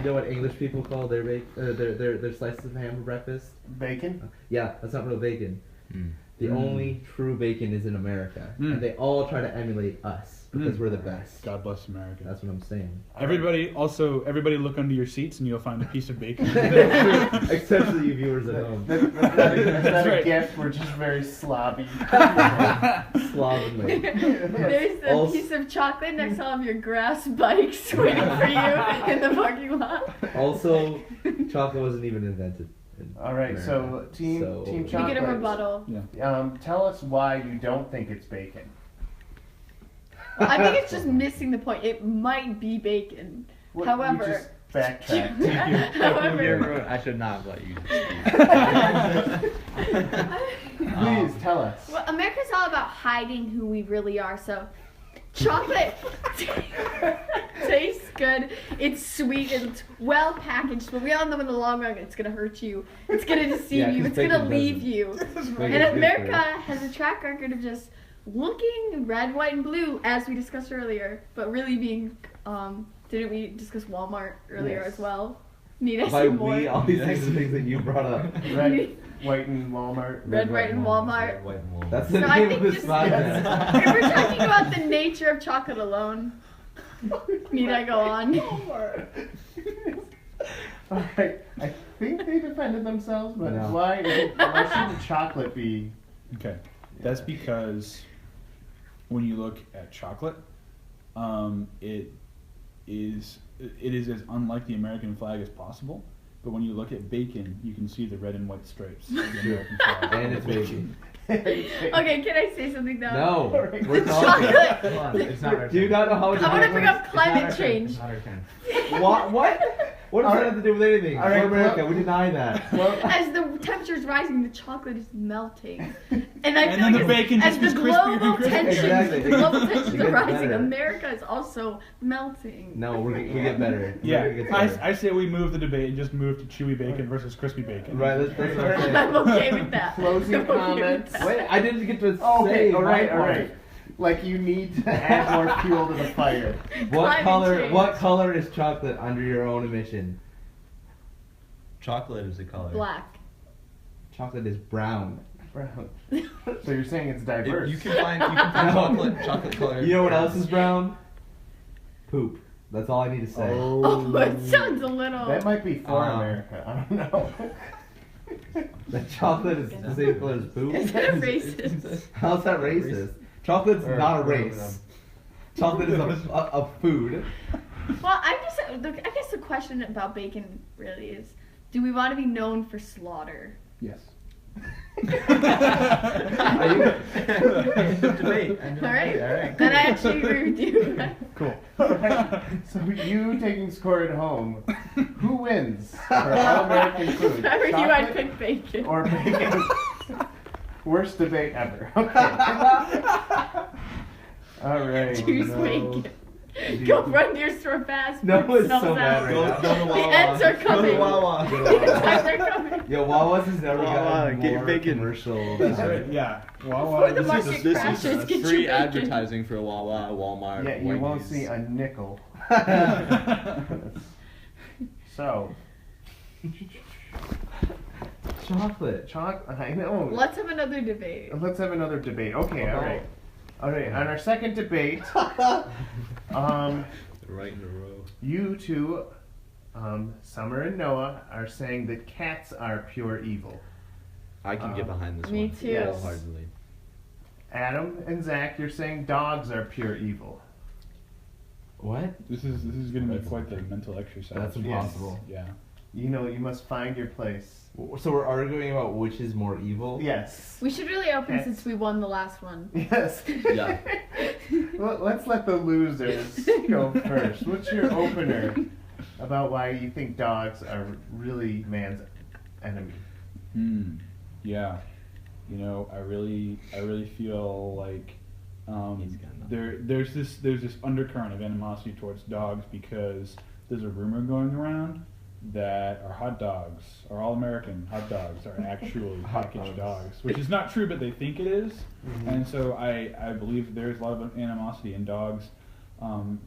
know what English people call their their slices of ham for breakfast? Bacon? Yeah, that's not real bacon. Mm. The only true bacon is in America, Mm. and they all try to emulate us because Mm. we're the best. God bless America. That's what I'm saying. Everybody look under your seats and you'll find a piece of bacon. Except for you viewers at home. That's not That's a right. gift. We're just very slobby. Slovenly. There's a Also- piece of chocolate next to all of your grass bikes waiting for you in the parking lot. Also, chocolate wasn't even invented. In All right, America. so team You chocolate. get a rebuttal. Tell us why you don't think it's bacon. I think it's just missing the point. It might be bacon. What- However- you just backtrack. However, I should not have let you speak. Please tell us. well, America's all about hiding who we really are. So, chocolate tastes good. It's sweet. It's well packaged. But we all know in the long run it's gonna hurt you. It's gonna deceive Yeah, you. 'cause It's gonna bacon leave doesn't. you. Bacon's And good America for you. has a track record of just looking red, white, and blue, as we discussed earlier, but really being. Didn't we discuss Walmart earlier Yes. as well? Need I By say more? we, all these things are things that you brought up. Red, white, and Walmart. Red, white, and Walmart. White and Walmart. That's the So I name think of this just- podcast. If we're talking about the nature of chocolate alone, need I go on? All right, I think they defended themselves, but No. why shouldn't chocolate be? Okay, that's because when you look at chocolate, it is as unlike the American flag as possible. But when you look at bacon, you can see the red and white stripes of the American flag. And it's bacon. Okay, can I say something now? No, Alright. we're talking. Chocolate. Hold on, it's not our Do you turn. not know how much I want to bring up It's not our climate turn. change. It's not our turn. What? What does All that right. have to do with anything? All right, We're America. well- We deny that. Well, As the temperature is rising, the chocolate is melting, and I And feel then like the bacon as just the gets crispier global and crispier. tensions, Exactly. the global It tensions gets are rising, better. America is also melting. No, we get better. Yeah, America gets better. I say we move the debate and just move to chewy bacon versus crispy bacon. Right, that's what I'm saying. I'm okay with that. Closing I'm okay with comments. that. Wait, I didn't get to oh, okay, say all right, my all part. right. Like you need to add more fuel to the fire. What Climate color? change. What color is chocolate under your own emission? Chocolate is a color. Black. Chocolate is brown. Brown. So you're saying it's If diverse. you can find chocolate color. You know what else is brown? Poop. That's all I need to say. Oh, it sounds a little. That might be for Uh, America. I don't know. The chocolate is the same color as poop. Is that racist? How's that racist? Chocolate's Or- not a or- race. Chocolate is a food. Well, I guess the question about bacon really is, do we want to be known for slaughter? Yes. Debate. All right. all right. Then I actually agree with you. Cool. Alright, so you taking score at home, who wins for all American food? If I were you, I'd Chocolate pick bacon. or bacon? Worst debate ever. Okay. Alright. Choose no. bacon. Go run to your store fast. No, before it it's so smells bad out. right now. Go to The Wawa. ends are Go to coming. Wawa. The ends are coming. Yo, Wawa's has never Wawa, gotten get your more bacon. commercial. That's right. Yeah. Before Wawa. the This market is This crashes, is get free your bacon. advertising for Wawa, Walmart. Yeah, you won't Wendy's. see a nickel. So, Chocolate. I know. Let's have another debate. Let's have another debate. Okay, About- alright. Alright, on our second debate, Right in a row. you two, Summer and Noah, are saying that cats are pure evil. I can get behind this Me one. too. Yes. Wholeheartedly. Adam and Zach, you're saying dogs are pure evil. What? This is going to be That's- quite the mental exercise. That's impossible. Yeah. You know, you must find your place. So we're arguing about which is more evil? Yes. We should really open Cats. since we won the last one. Yes. Yeah. Well, let's let the losers go first. What's your opener about why you think dogs are really man's enemy? Yeah. You know, I really feel like He's got nothing. there's this undercurrent of animosity towards dogs because there's a rumor going around that our hot dogs, our all-American hot dogs, are actually packaged dogs, which is not true, but they think it is. And so I believe there's a lot of animosity, and dogs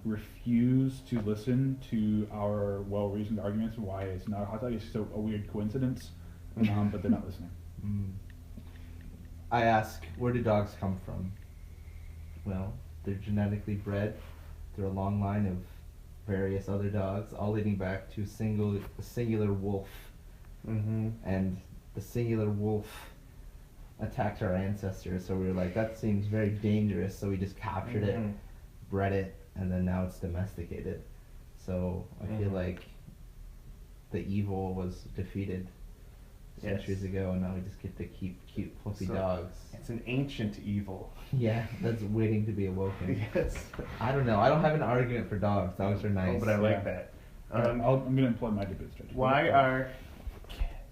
refuse to listen to our well-reasoned arguments why it's not a hot dog. It's just a weird coincidence, but they're not listening. I ask, where do dogs come from? Well, they're genetically bred through a long line of various other dogs, all leading back to a singular wolf. Mm-hmm. And the singular wolf attacked our ancestors, so we were like, that seems very dangerous, so we just captured it, bred it, and then now it's domesticated. So I feel like the evil was defeated centuries ago, and now we just get to keep cute, fluffy So- dogs. It's an ancient evil. Yeah, that's waiting to be awoken. Yes. I don't know. I don't have an argument for dogs. Dogs are nice. Oh, but I like Yeah. that. I'm going to employ my debate strategy. Why are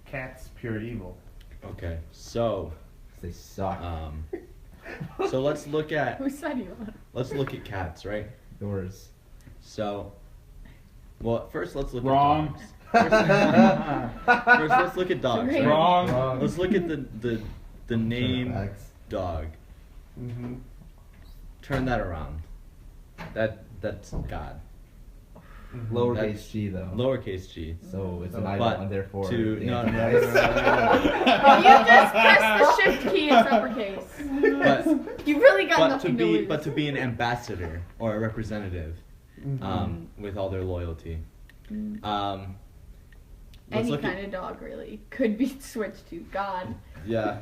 cats pure evil? Okay, so They suck. so let's look at Whose side are you on? cats, right? Yours. So, well, first let's look Wrong. at dogs. First, let's look at dogs. Great. Right? Wrong. Let's look at the name Facts. dog. Mm-hmm. Turn that around. That's God. Lowercase That's- g though. Lowercase g. So it's So- an idol, But and therefore. to the no, no, no, Antichrist. You just press the shift key, it's uppercase. But You really got but to nothing to be lose. an ambassador or a representative, with all their loyalty. Let's Any look kind at, of dog really could be switched to God. yeah.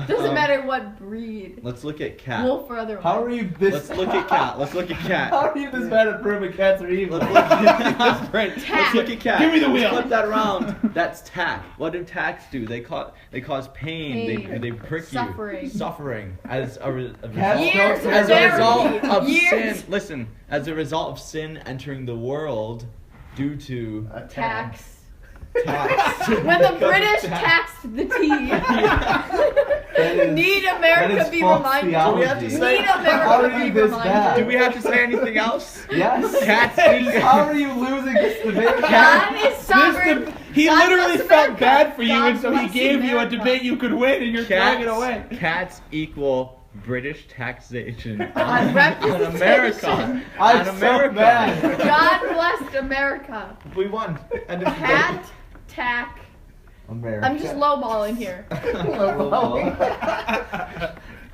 Doesn't matter what breed. Let's look at cat. Wolf or otherwise. How are you this? Let's look at cat. Let's look at cat. How are you this bad at proving cats are evil? Let's look at, right. Tack. Let's look at cat. Give me the Let's wheel. flip that around. That's tack. What do tacks do? They cause pain. Pain. They prick Suffering. you. Suffering. As a Cats result, Years don't- of as a result therapy. of Years. sin. Listen, as a result of sin entering the world, due to A Tax. tax. When the British taxed the tea. Need America be reminded. Do we have to say- Need How America are be you this reminded. bad? Do we have to say anything else? Yes. Cats How are you losing this debate? God is sovereign. He God literally bless felt America. bad for you, God and so he bless gave you a America. debate you could win, and you're throwing it away. Cats equal British taxation On on representation. America. I'm On so America. mad. God blessed America. We won. End of Cat, tack. America. I'm just lowballing here.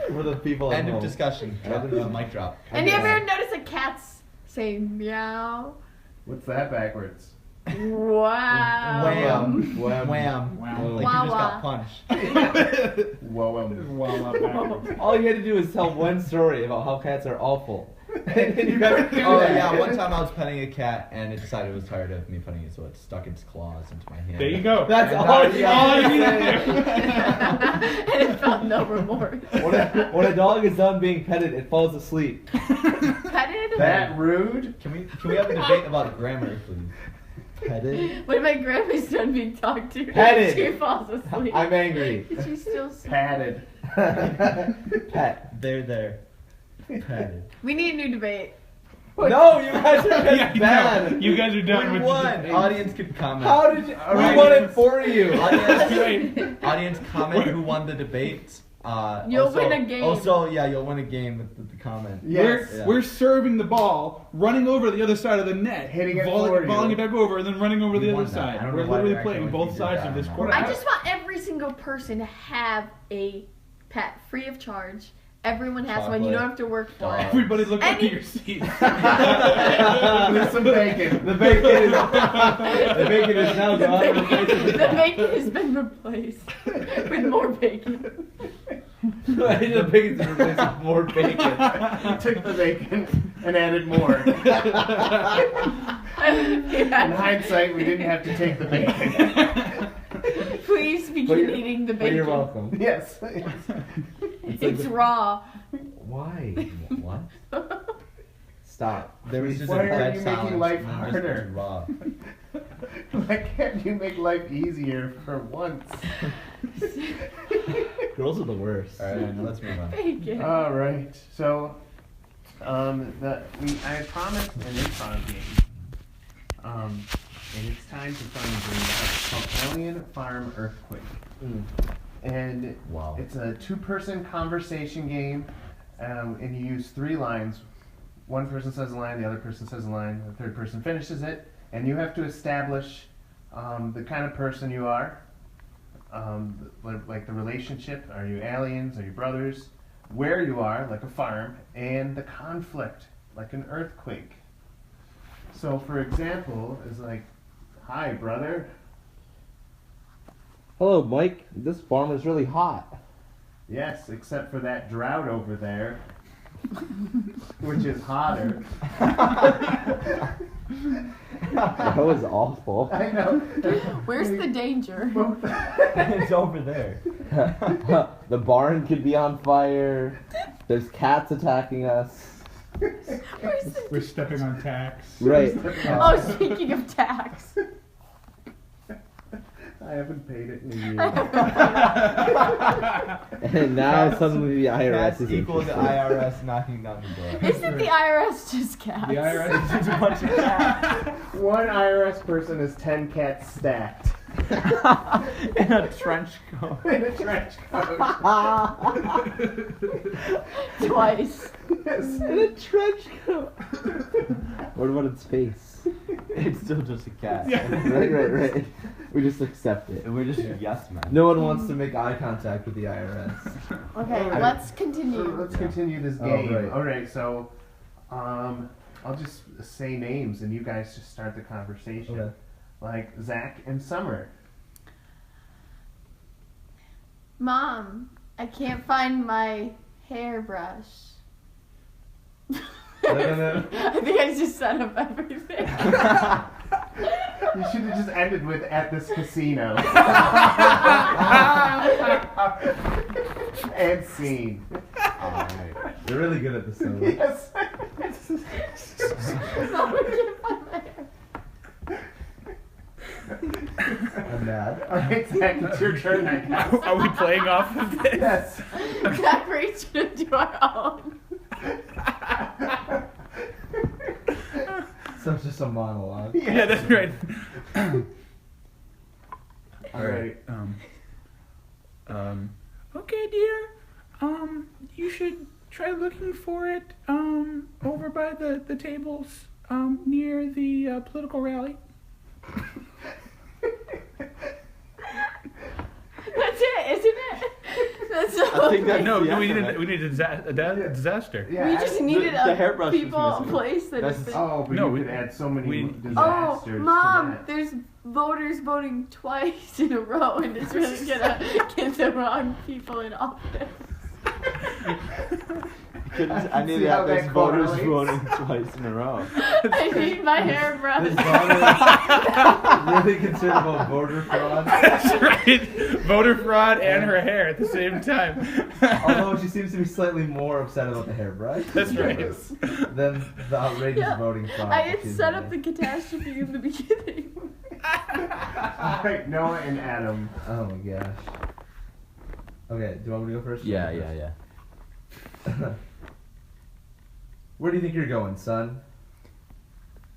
For the people at End of home. discussion. Mic drop. And you ever notice that cats say meow? What's that backwards? Wow. Wham. Wham. Wham. Wow. Like Wah, you just got wah. punched. Whoa. All you had to do is tell one story about how cats are awful. And you Oh never do that. yeah, one time I was petting a cat and it decided it was tired of me petting it, so it stuck its claws into my hand. There you go. That's And all now- you all have you to need to say. And it felt no remorse. When a dog is done being petted, it falls asleep. Petted? That rude? Can we have a debate about grammar, please? Petted? When my grandma's done being talked to, Petted. she falls asleep. I'm angry. She's still sleeping. Padded. Pet. There. Petted. We need a new debate. No, you guys are Yeah, bad. no, you guys are done We with won. the Audience could comment. How did you? right. We won it for you. Audience comment who won the debate. You'll also, win a game. Also, yeah, you'll win a game with the comment. Yes. Yeah. We're serving the ball, running over the other side of the net, Hitting it volleying, for you. volleying it back over, and then running over We the won other that. I side. don't We're know why literally we're playing acting both like we sides did of that this or not. court. I just want every single person to have a pet free of charge. Everyone has one. You Chocolate. don't have to work for it. Everybody look up Any- at your seats. With some bacon. The bacon is now gone. The bacon has been replaced with more bacon. The bacon's replaced with more bacon. You took the bacon and added more. In hindsight, we didn't have to take the bacon. Please begin eating the But bacon. you're welcome. Yes. It's raw. Why? What? Stop. There was just Why a are dead you silence, making life and then just harder? raw. Why can't you make life easier for once? Girls are the worst. All right, now let's move on. Bacon. All right. So, I promised an improv game. And it's time to finally bring it up. It's called Alien Farm Earthquake. And Wow. it's a two-person conversation game, and you use 3 lines. One person says a line, the other person says a line, the third person finishes it, and you have to establish the kind of person you are, like the relationship. Are you aliens? Are you brothers? Where you are, like a farm, and the conflict, like an earthquake. So, for example, is like, "Hi, brother." Hello, Mike. This farm is really hot. Yes, except for that drought over there, which is hotter. That was awful. I know. Where's the danger? Both. It's over there. The barn could be on fire. There's cats attacking us. Where's the We're stepping on tacks. Right. Oh, speaking of tax. I haven't paid it in a year. And now suddenly the IRS That's is equal to interested. IRS knocking down the door. Isn't the IRS just cats? The IRS It's a bunch of cats One IRS person is 10 cats stacked in a trench coat. in a trench coat. Twice. Yes. In a trench coat. What about its face? It's still just a cat. Right. We just accept it. And we're just yes men. No one wants to make eye contact with the IRS. Okay, Alright. let's continue. Let's continue this Oh, game. right. Alright, so I'll just say names and you guys just start the conversation. Okay. Like Zach and Summer. Mom, I can't find my hairbrush. No. I think I just set up everything. You should have just ended with "at this casino." And scene. Alright. You're really good at this song. Yes. Mom, I can't find my hair. mad. Alright, Zach, it's your turn, I guess. Are we playing off of this? Yes. Zach reached into our own. So it's just a monologue. Yeah, that's right. Alright. Okay, dear. You should try looking for it over by the tables near the political rally. That's it, isn't it? That's all. I think that's No, the we end need of it. a disaster. Yeah, We just needed the a hairbrush was people, missing. place that has That's- been. Oh, but No, you we- could add so many we- disasters Oh, to Mom, that. there's voters voting twice in a row, and it's really gonna get the wrong people in office. I knew See how that there's that voters correlates? voting twice in a row. I need my hairbrush. This daughter is really concerned about voter fraud. That's right. Voter fraud and her hair at the same time. Although she seems to be slightly more upset about the hairbrush That's right. than the outrageous Yeah. voting fraud. I that had she's set doing. up the catastrophe in the beginning. Alright, Noah and Adam. Oh my gosh. Okay, do you want me to go first? Yeah, yeah, yeah. Where do you think you're going, son?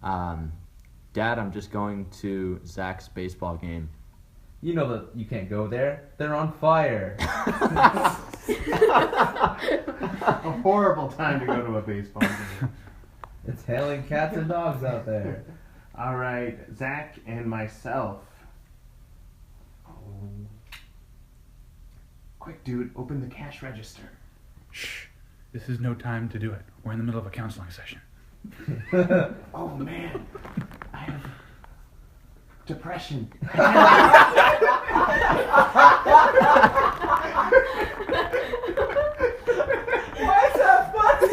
Dad, I'm just going to Zach's baseball game. You know that you can't go there. They're on fire. A horrible time to go to a baseball game. It's hailing cats and dogs out there. Alright, Zach and myself. Oh. Quick, dude, open the cash register. Shh. This is no time to do it. We're in the middle of a counseling session. Oh man, I have depression. Why is that funny?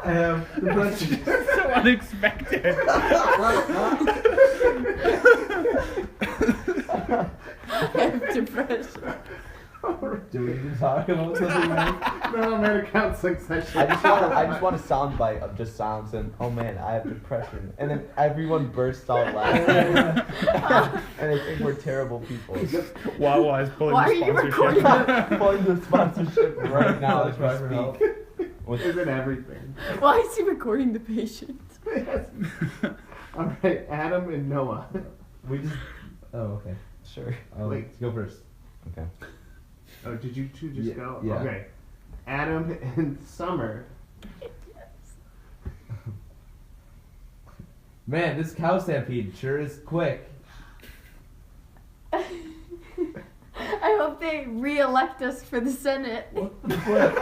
I have depression. So unexpected. I have depression. Do we need to talk about something else? No, I'm at a counseling session. I just want a sound bite of just silence and oh man, I have depression, and then everyone bursts out laughing, and they think we're terrible people. Wawa is pulling Why the are you sponsorship. recording Pulling the sponsorship right now as Cry for we help. speak. With Isn't everything? Why is he recording the patient? Yes. Alright, Adam and Noah. We just. Oh, okay. sure. Wait. Go first. Okay. Oh, did you two just Yeah, go? yeah. Okay. Adam and Summer. Man, this cow stampede sure is quick. I hope they re-elect us for the Senate. What the flip?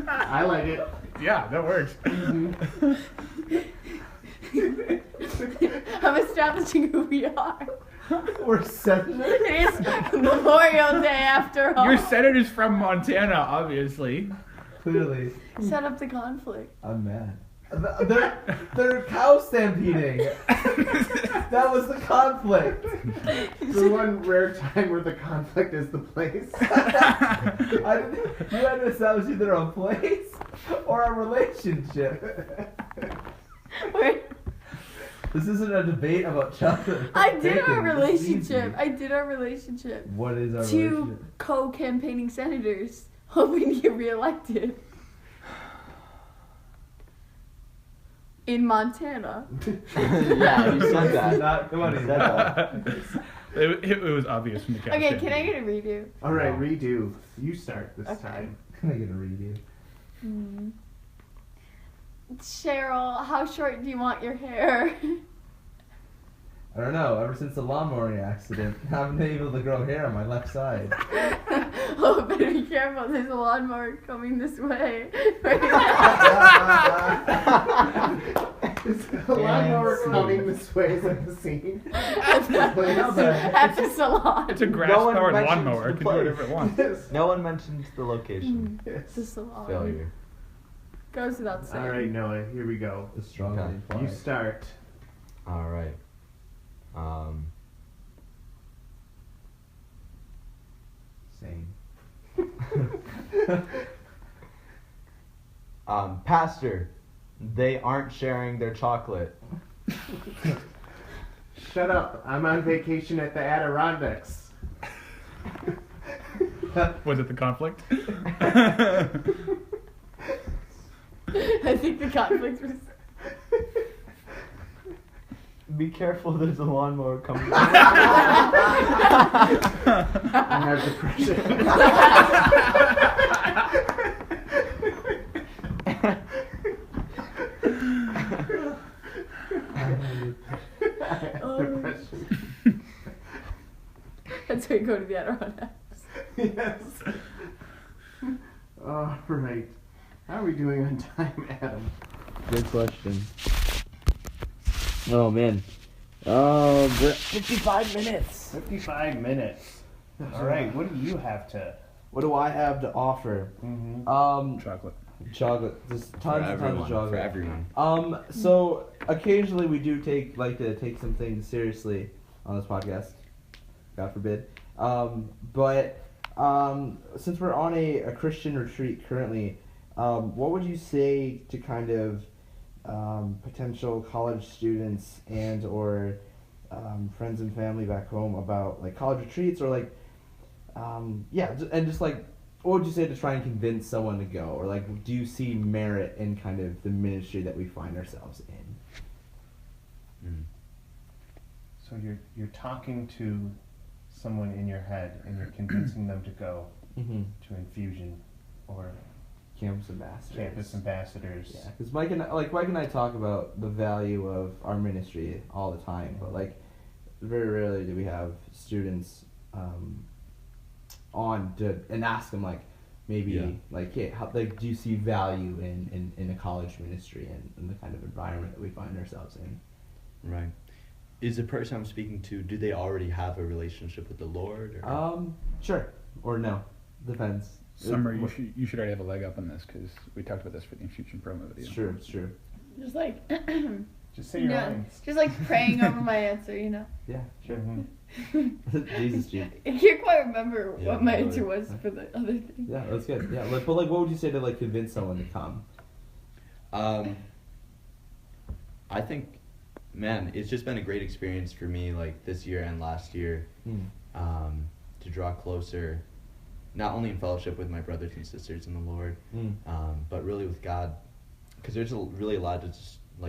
I like it. Yeah, that works. I'm establishing who we are. We're senators. It is Memorial Day after all. Your senator's from Montana, obviously. Clearly, Set up the conflict. I'm mad. They're cow stampeding. That was the conflict. The one rare time where the conflict is the place. You had to establish either a place or a relationship. Wait, This isn't a debate about chocolate. I did bacon. our This is relationship. easy. I did our relationship. What is our Two relationship? co-campaigning senators hoping to get reelected. In Montana. Yeah, you said that. Not, come on, You you said that. It was obvious from the caption. Okay, can I get a redo? Alright, redo. You start this Okay. time. Can I get a redo? Cheryl, how short do you want your hair? I don't know. Ever since the lawnmowing accident, I haven't been able to grow hair on my left side. Oh, better be careful. There's a lawnmower coming this way. Is the lawnmower coming this way? Is that the scene? At the salon. It's a No one grass-powered mentions lawnmower. the It can do whatever it place. wants. Yes. No one mentions the location. Yes. The salon. Failure. Goes without saying. Alright, Noah, here we go. It's strongly Okay. implied. You start. All right. Same. Pastor, they aren't sharing their chocolate. Shut up. I'm on vacation at the Adirondacks. Was it the conflict? I think the conflict was. Be careful, there's a lawnmower coming. I have depression. Depression. That's why you go to the Adirondacks. Yes. All right. How are we doing on time, Adam? Good question. Oh man. We're at 55 minutes. 55 minutes. All right. What do you have to? What do I have to offer? Mm-hmm. Chocolate. Chocolate. There's tons and tons of chocolate. For everyone. So occasionally we do like to take some things seriously on this podcast. God forbid. But since we're on a Christian retreat currently, what would you say to kind of potential college students and or friends and family back home about like college retreats or like and just like what would you say to try and convince someone to go, or like do you see merit in kind of the ministry that we find ourselves in? So you're talking to someone in your head and you're convincing them to go to Infusion or Campus ambassadors. Yeah, because Mike and I talk about the value of our ministry all the time, but like very rarely do we have students on to and ask them like maybe like hey how like do you see value in a college ministry and the kind of environment that we find ourselves in? Right. Is the person I'm speaking to, do they already have a relationship with the Lord? Or? Sure or no, depends. Summer, you should already have a leg up on this because we talked about this for the Infusion promo video. It's true. Just like. Just say your lines. Just like praying over my answer, you know. Yeah, sure. Jesus, G. I can't quite remember what my really. answer was for the other thing. Yeah, that's good. Yeah, but like, what would you say to like convince someone to come? I think, man, it's just been a great experience for me, like this year and last year, to draw closer, not only in fellowship with my brothers and sisters in the Lord, but really with God, because there's really a lot of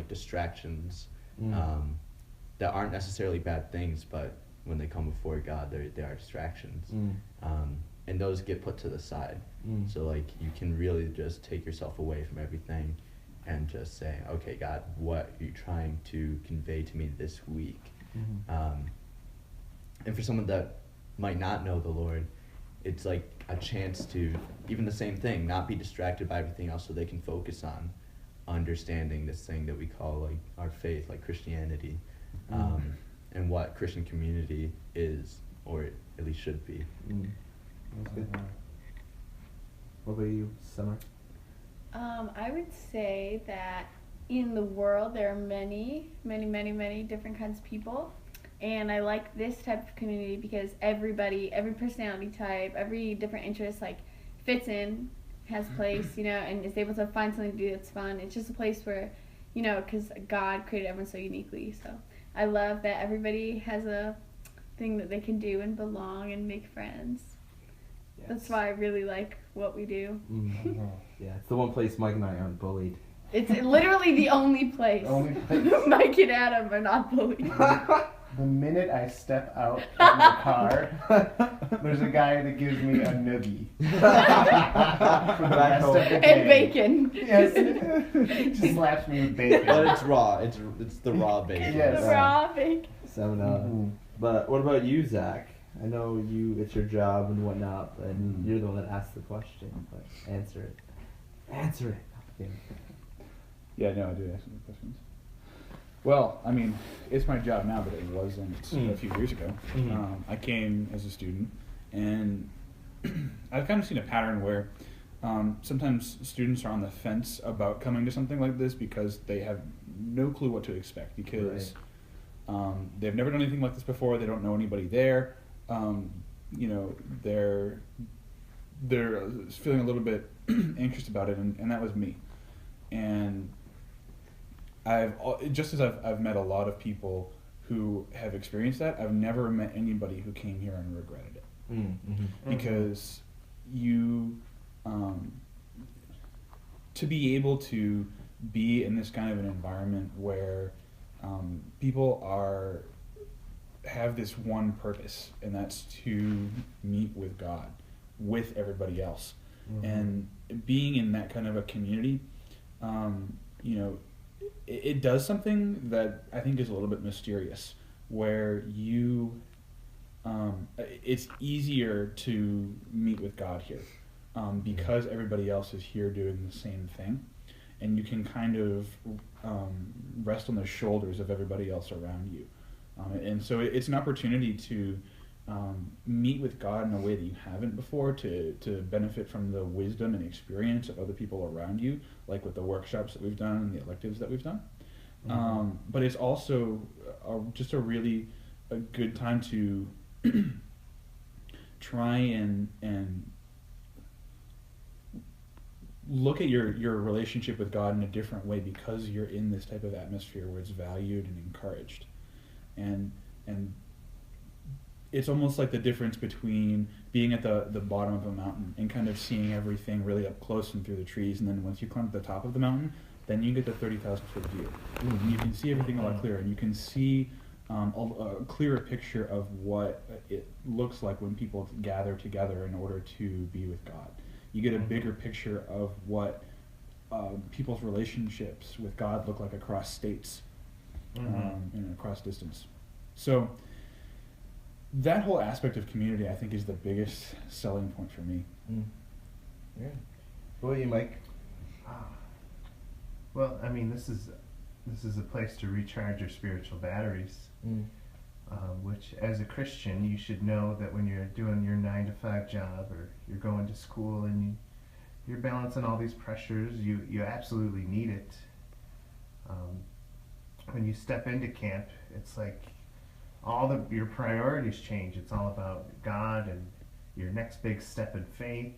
distractions that aren't necessarily bad things, but when they come before God, they are distractions, and those get put to the side. So like you can really just take yourself away from everything and just say, okay, God, what are you trying to convey to me this week? And for someone that might not know the Lord, it's like a chance to, even the same thing, not be distracted by everything else so they can focus on understanding this thing that we call like our faith, like Christianity, and what Christian community is, or at least should be. That's good. What about you, Summer? I would say that in the world there are many different kinds of people, and I like this type of community because everybody, every personality type, every different interest like fits in, has place, you know, and is able to find something to do that's fun. It's just a place where, you know, because God created everyone so uniquely, so I love that everybody has a thing that they can do and belong and make friends. Yes. That's why I really like what we do. Yeah, it's the one place Mike and I aren't bullied. It's literally the only place. Mike and Adam are not bullied. The minute I step out of my car, there's a guy that gives me a noogie. For the rest of the day. And bacon. Yes. Just slaps me with bacon. But it's raw. It's the raw bacon. Yes. The raw bacon. So, but what about you, Zach? I know it's your job and whatnot, but you're the one that asked the question. But answer it. Answer it. Yeah, no, I do ask some questions. Well, I mean, it's my job now, but it wasn't a few years ago. I came as a student, and I've kind of seen a pattern where sometimes students are on the fence about coming to something like this because they have no clue what to expect, because they've never done anything like this before. They don't know anybody there. You know, they're feeling a little bit anxious about it, and that was me. And just as I've met a lot of people who have experienced that, I've never met anybody who came here and regretted it. Because you, to be able to be in this kind of an environment where people have this one purpose, and that's to meet with God, with everybody else. And being in that kind of a community, it does something that I think is a little bit mysterious, where it's easier to meet with God here, because everybody else is here doing the same thing, and you can kind of rest on the shoulders of everybody else around you. And so it's an opportunity to meet with God in a way that you haven't before, to benefit from the wisdom and experience of other people around you, like with the workshops that we've done and the electives that we've done. But it's also just a really good time to try and look at your relationship with God in a different way, because you're in this type of atmosphere where it's valued and encouraged. And it's almost like the difference between being at the bottom of a mountain and kind of seeing everything really up close and through the trees, and then once you climb to the top of the mountain, then you get the 30,000 foot view. And you can see everything a lot clearer, and you can see a clearer picture of what it looks like when people gather together in order to be with God. You get a bigger picture of what people's relationships with God look like across states, and across distance. So that whole aspect of community, I think, is the biggest selling point for me. Yeah. What about you, Mike? Well, I mean, this is a place to recharge your spiritual batteries, which, as a Christian, you should know that when you're doing your 9-to-5 job, or you're going to school and you're balancing all these pressures, you absolutely need it. When you step into camp, it's like your priorities change. It's all about God and your next big step in faith.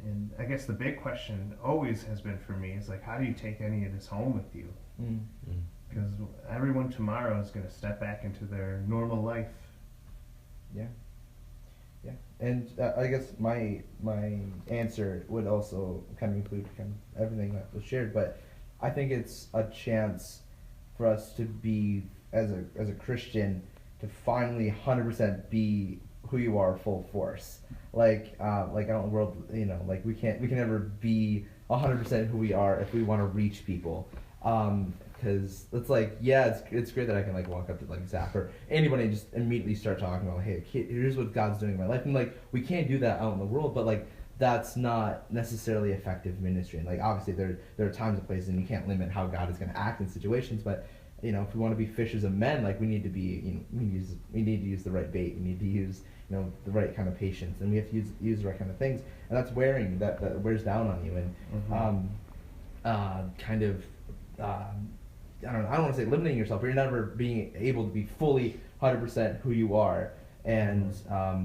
And I guess the big question always has been for me is, like, how do you take any of this home with you? Because everyone tomorrow is going to step back into their normal life. Yeah. And I guess my answer would also kind of include kind of everything that was shared, but I think it's a chance for us to be, as a Christian, to finally 100% be who you are full force. Like out in the world, like we can never be 100% who we are if we want to reach people. Because it's like, yeah, it's great that I can like walk up to like Zach or anybody and just immediately start talking about, hey, here's what God's doing in my life. And like, we can't do that out in the world, but like, that's not necessarily effective ministry. And like, obviously there are times and places, and you can't limit how God is going to act in situations, but if we want to be fishers of men, like we need to be, we need to use the right bait. We need to use, the right kind of patience, and we have to use the right kind of things, and that's wearing that wears down on you, and kind of I don't want to say limiting yourself, but you're never being able to be fully 100% who you are, and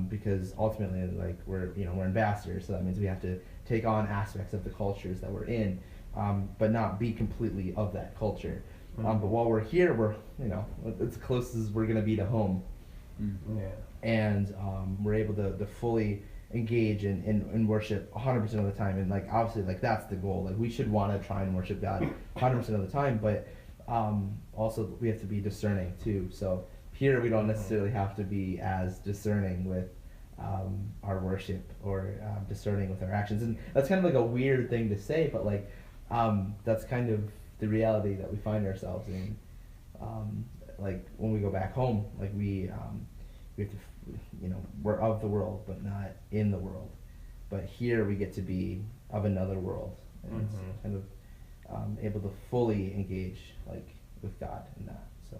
because ultimately, like we're ambassadors, so that means we have to take on aspects of the cultures that we're in, but not be completely of that culture. But while we're here, we're it's close as we're gonna be to home. Yeah. And we're able to fully engage in worship 100% of the time, and like obviously like that's the goal. Like we should want to try and worship God 100% of the time, but also we have to be discerning too. So here we don't necessarily have to be as discerning with our worship or discerning with our actions, and that's kind of like a weird thing to say, but like that's kind of the reality that we find ourselves in. Like when we go back home, like we have to, we're of the world, but not in the world. But here we get to be of another world, and it's kind of able to fully engage like with God in that. So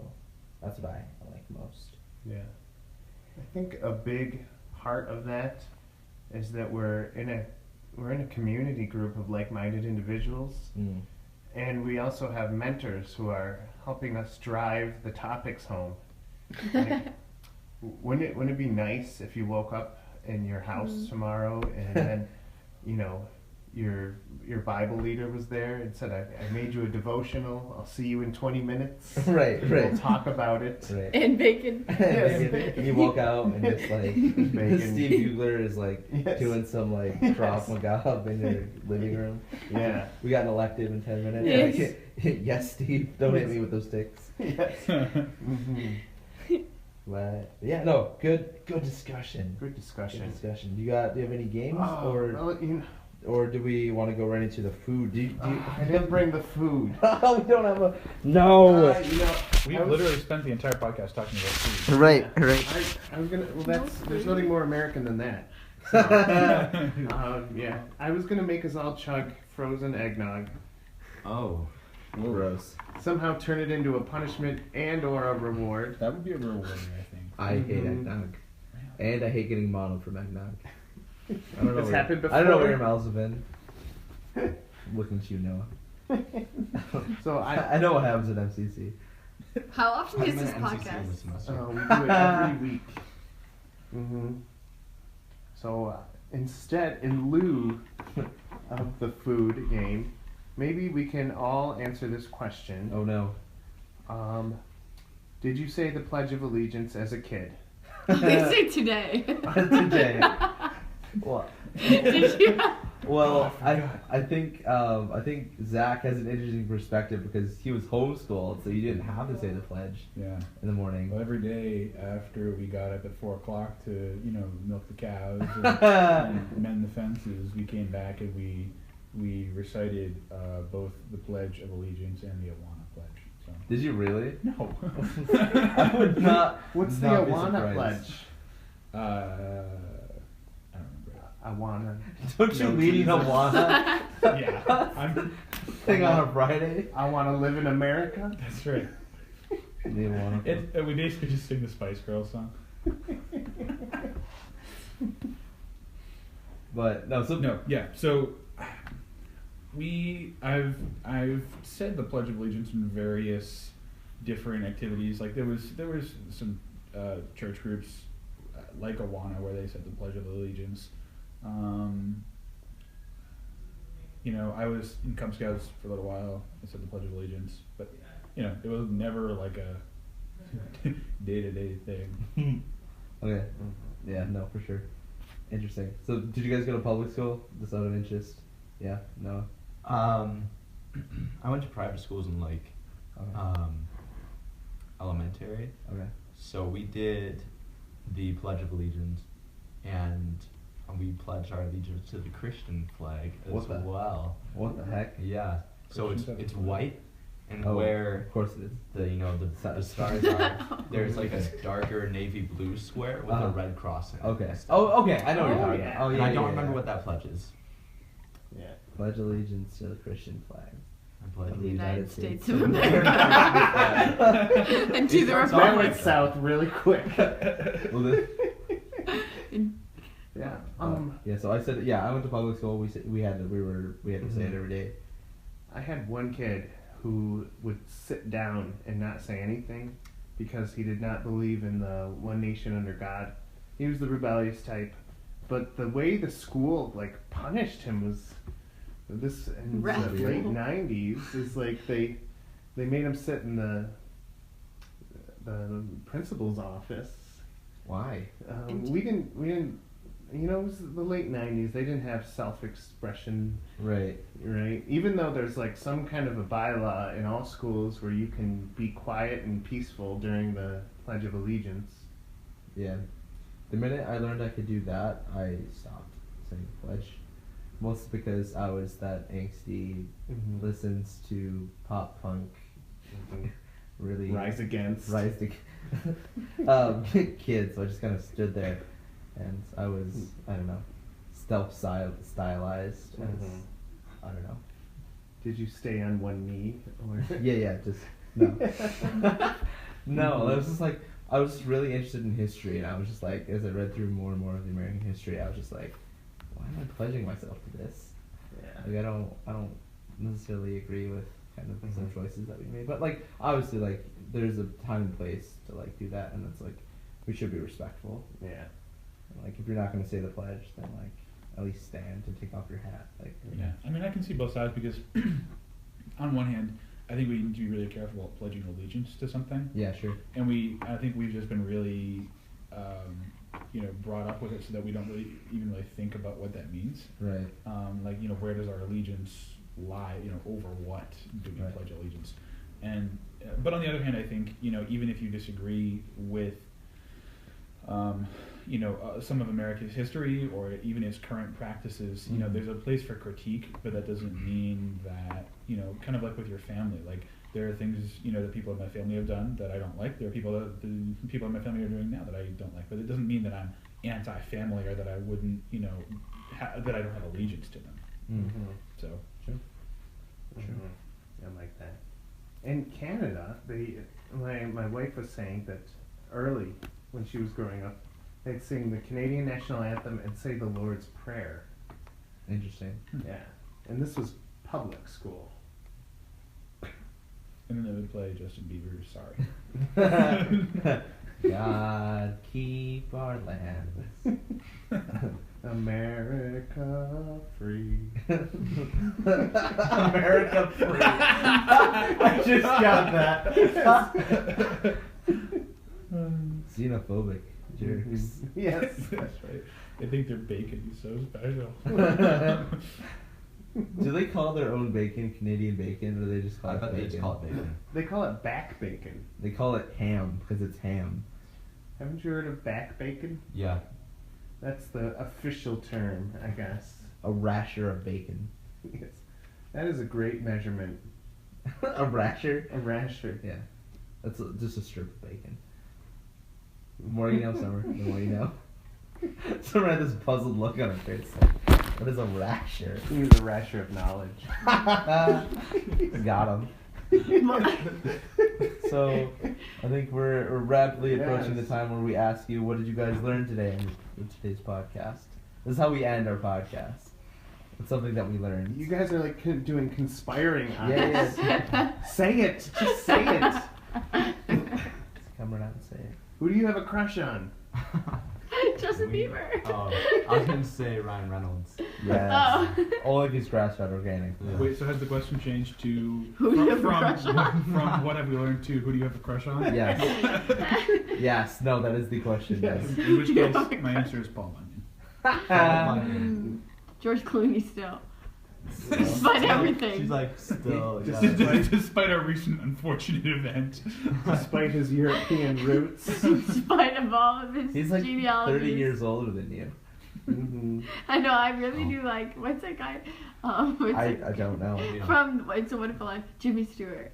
that's what I like most. Yeah, I think a big part of that is that we're in a community group of like-minded individuals. And we also have mentors who are helping us drive the topics home. Like, wouldn't it be nice if you woke up in your house tomorrow and then, your Bible leader was there and said, I made you a devotional. I'll see you in 20 minutes. Right, and right. We'll talk about it. Right. And bacon. Yes. And you walk out and it's like Bacon. Steve Bugler is like Yes. doing some like Yes. Krav Maga in your living room. Yeah. We got an elective in 10 minutes. Yes. Like, yes, Steve. Don't hit me with those sticks. Yes. hmm But yeah, no, good discussion. Good discussion. Good discussion. Do you have any games Well, or do we want to go right into the food? Do you I didn't bring the food. we don't have a no. We've literally spent the entire podcast talking about food. Right. I was gonna. Well, there's nothing more American than that. So, yeah, I was gonna make us all chug frozen eggnog. Oh. Gross. Somehow turn it into a punishment and/or a reward. That would be a rewarding, I think. I hate Mhm. eggnog, and I hate getting mono from eggnog. I don't know. It's happened I don't know where before. your mouths have been. Looking at you, Noah. So I know what happens at MCC. How often is I'm this in MCC in the podcast? semester. we do it every week. So instead, in lieu of the food game, maybe we can all answer this question. Oh no. Did you say the Pledge of Allegiance as a kid? They say today. Today. Well, Did you? well, I think Zach has an interesting perspective because he was homeschooled, so you didn't have to say the pledge Yeah. in the morning. Well, every day after we got up at 4 o'clock to, milk the cows and mend the fences, we came back and we recited both the Pledge of Allegiance and the Awana Pledge. So. Did you really? No. I would not. What's the not be Awana surprised. pledge? I don't remember. Awana. Don't you No lead Jesus. Awana Yeah, thing on a Friday? I want to live in America. that's right. The Awana. We basically just sing the Spice Girls song. But no, so No, yeah. So I've said the Pledge of Allegiance in various different activities. Like there was some church groups like Awana where they said the Pledge of Allegiance. I was in Cub Scouts for a little while. I said the Pledge of Allegiance, but it was never like a day-to-day thing. Okay. Yeah, no, for sure. Interesting. So, did you guys go to public school? Just out of interest? Yeah? No? I went to private schools in Okay. elementary. Okay. So we did the Pledge of Allegiance, and we pledged our allegiance to the Christian flag as What the- well. What the heck? Yeah. So Christians have it's a flag. white, and Oh, where of course it is. the stars are, there's like a darker navy blue square with a red cross in it. Okay. Oh, okay. I know what you're Oh, talking yeah. about. Oh, And yeah. I don't yeah, remember yeah. what that pledge is. Yeah. Pledge allegiance to the Christian flag. I pledge Of The United States States of of America. And to the It starts That off went Republic. south really quick. Well, this, Yeah. yeah. So I said, yeah. I went to public school. We had to say it every day. I had one kid who would sit down and not say anything because he did not believe in the one nation under God. He was the rebellious type. But the way the school punished him was this in the Radical. late 90s is they made him sit in the principal's office. Why? We didn't it was the late 90s. They didn't have self-expression. Right. Right. Even though there's some kind of a bylaw in all schools where you can be quiet and peaceful during the Pledge of Allegiance. Yeah. The minute I learned I could do that, I stopped saying the pledge. Mostly because I was that angsty, listens to pop punk, really Rise Against. kid. So I just kind of stood there, and I was, I don't know, stylized as, I don't know. Did you stay on one knee? Or Yeah, just no. No, I was just I was really interested in history, and I was just as I read through more and more of the American history, I was just why am I pledging myself to this? Yeah. I don't necessarily agree with kind of some choices that we made, but obviously there's a time and place to do that, and it's we should be respectful. Yeah. If you're not going to say the pledge, then at least stand to take off your hat. Like, Yeah, I mean, I can see both sides because, on one hand, I think we need to be really careful about pledging allegiance to something, yeah, sure. and I think we've just been really, brought up with it so that we don't really even think about what that means. Right. Where does our allegiance lie? Over what do we Right. pledge allegiance? And but on the other hand, I think even if you disagree with some of America's history or even its current practices, there's a place for critique, but that doesn't mean that, kind of like with your family, like there are things, that people in my family have done that I don't like. There are people that the people in my family are doing now that I don't like, but it doesn't mean that I'm anti-family or that I wouldn't, that I don't have allegiance to them. Mm-hmm. So. Sure. Mm-hmm. I like that. In Canada, my wife was saying that early, when she was growing up, they'd sing the Canadian national anthem and say the Lord's Prayer. Interesting. Yeah. And this was public school. And then they would play Justin Bieber's Sorry. God keep our land. America free. America free. I just got that. Xenophobic jerks. Yes. That's right. They think their bacon is so special. Do they call their own bacon Canadian bacon, or do they just call I it bet bacon? they just call it bacon. They call it back bacon. They call it ham because it's ham. Haven't you heard of back bacon? Yeah. That's the official term, I guess. A rasher of bacon. Yes. That is a great measurement. A rasher? A rasher. Yeah. That's just a strip of bacon. The more you know, Summer, the more you know. Summer had this puzzled look on her face. Like, what is a rasher? He was a rasher of knowledge. Got him. So, I think we're rapidly approaching the time where we ask you, what did you guys learn today in today's podcast? This is how we end our podcast. It's something that we learned. You guys are like doing conspiring on Yes. us. Say it. Just say it. Come right out and say it. Who do you have a crush on? Justin Bieber. Oh, I was gonna say Ryan Reynolds. Yes. Oh. Only if he's grass-fed organic. Yeah. Wait, so has the question changed to Who do you have a crush on? from what have we learned to who do you have a crush on? Yes. Yes. No, that is the question. Yes. In which case, my answer is Paul Bunyan. George Clooney still. Despite everything. She's like still. Just- yeah. Despite our recent unfortunate event. Despite his European roots. Despite of all of his He's like genealogies. 30 years older than you. Mm-hmm. I know, I really do like, what's that guy? I don't know. From It's a Wonderful Life, Jimmy Stewart.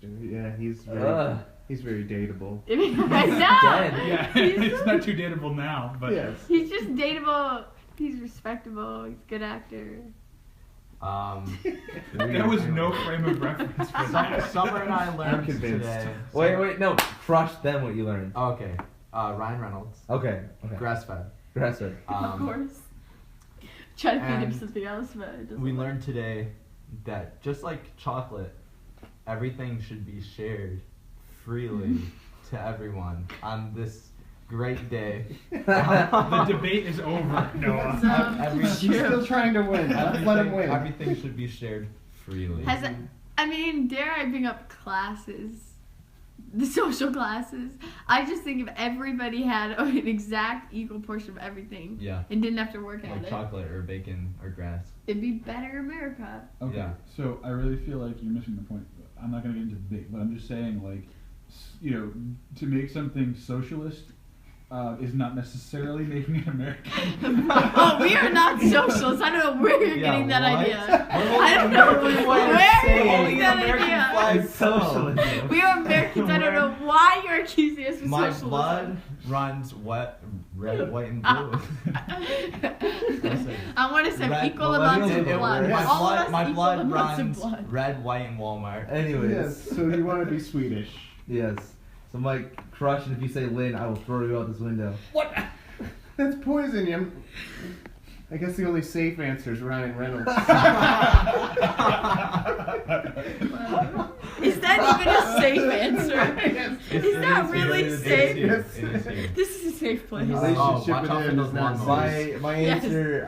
Yeah, he's Ugh. very dateable. I know! Yeah, He's it's not too dateable now, but Yes. He's just dateable. He's respectable. He's a good actor. there was no frame of reference for that. Summer and I I'm learned convinced. today. Wait, no. Crush them what you learned. Okay. Ryan Reynolds. Okay. Grass-fed. Grass-fed. Of course. Try to feed him and something else, but it doesn't We work. learned today that just like chocolate, everything should be shared freely to everyone on this great day. The debate is over, Noah. He's still trying to win. Let's let him win. Everything should be shared freely. Dare I bring up classes? The social classes. I just think if everybody had an exact equal portion of everything Yeah. and didn't have to work at Like it, chocolate or bacon or grass. it'd be better America. Okay, Yeah. so I really feel like you're missing the point. I'm not going to get into the debate, but I'm just saying, like, to make something socialist is not necessarily making it American. Oh, we are not socialists. I don't know where you're Yeah, getting that what? idea. We're I don't know American where flags you're saying getting that American idea. flags Socialism. We are Americans. I don't know why you're accusing us of My socialism. blood runs red, white, and blue. I want us to have Red- equal well, amounts let of me- blood. my All of us my equal blood amounts runs of blood. red, white, and Walmart. Anyways. Yes. So you want to be Swedish? Yes. So Mike, crush, and if you say Lynn, I will throw you out this window. That's poison. I guess the only safe answer is Ryan Reynolds. Is that even a safe answer? Is that really safe? Yes. It is here. This is a safe place. Relationship watch out with for him those is not lawnmowers. My Yes. answer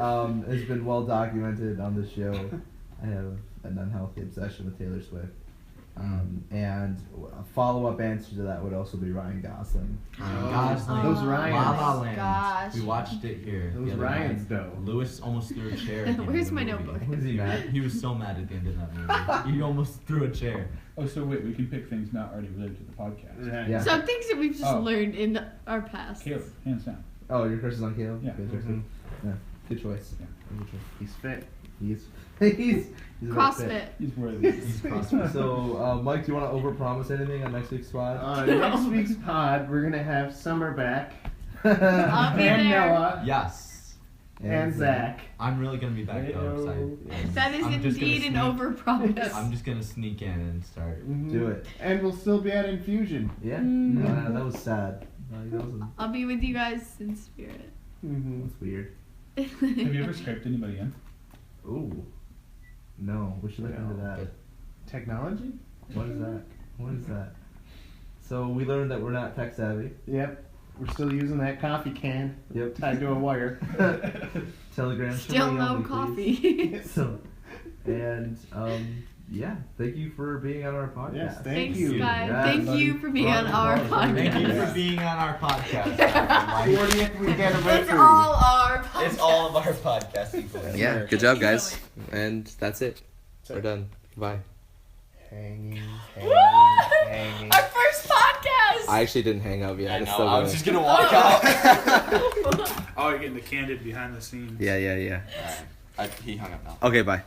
has been well documented on the show. I have an unhealthy obsession with Taylor Swift. And a follow-up answer to that would also be Ryan Gosling. Gosling. Those Oh, Ryans. La La Land. gosh. We watched it here. Those the other Ryans, night. though. Lewis almost threw a chair. At the end Where's of the my movie. notebook? Was he mad? He was so mad at the end of that movie. He almost threw a chair. Oh, so wait, we can pick things not already related to the podcast. Yeah. Some things that we've just Oh. learned in our past. Caleb, hands down. Oh, your crush is on Caleb? Yeah. Good choice. Mhm. Yeah. Good choice. Yeah. Good choice. He's fit. He's he's a right fit. CrossFit. He's worthy. He's CrossFit. So, Mike, do you want to overpromise anything on next week's pod? Next week's pod, we're gonna have Summer back, I'll be and there. Noah, Yes. and Zach. I'm really gonna be back though. 'Cause That is I'm just gonna indeed an sneak- overpromise. I'm just gonna sneak in and start. Mhm. Do it. And we'll still be at Infusion. Yeah. Mm. That was sad. That was I'll be with you guys in spirit. Mm-hmm. that's weird. Have you ever Skyped anybody in? Ooh. No, we should look No. into that. Technology? What is that? What is that? So we learned that we're not tech savvy. Yep. We're still using that coffee can Yep. tied to a wire. Telegram. Still somebody no only, coffee. please. So, and yeah, thank you for being on our podcast. Yes, thank Thanks, you. guys. Yeah, Thank buddy. you for being on our Thank Thank you podcast. for being on our podcast. 40th week It's anniversary. all our podcast. It's all of our podcasting. Yeah, good job, guys. And that's it. We're done. Bye. Hanging, Woo! hanging. Our first podcast. I actually didn't hang up yet. I It's know. still I going. was just gonna walk out. Oh, you're getting the candid behind the scenes. Yeah. He hung up now. Okay, bye.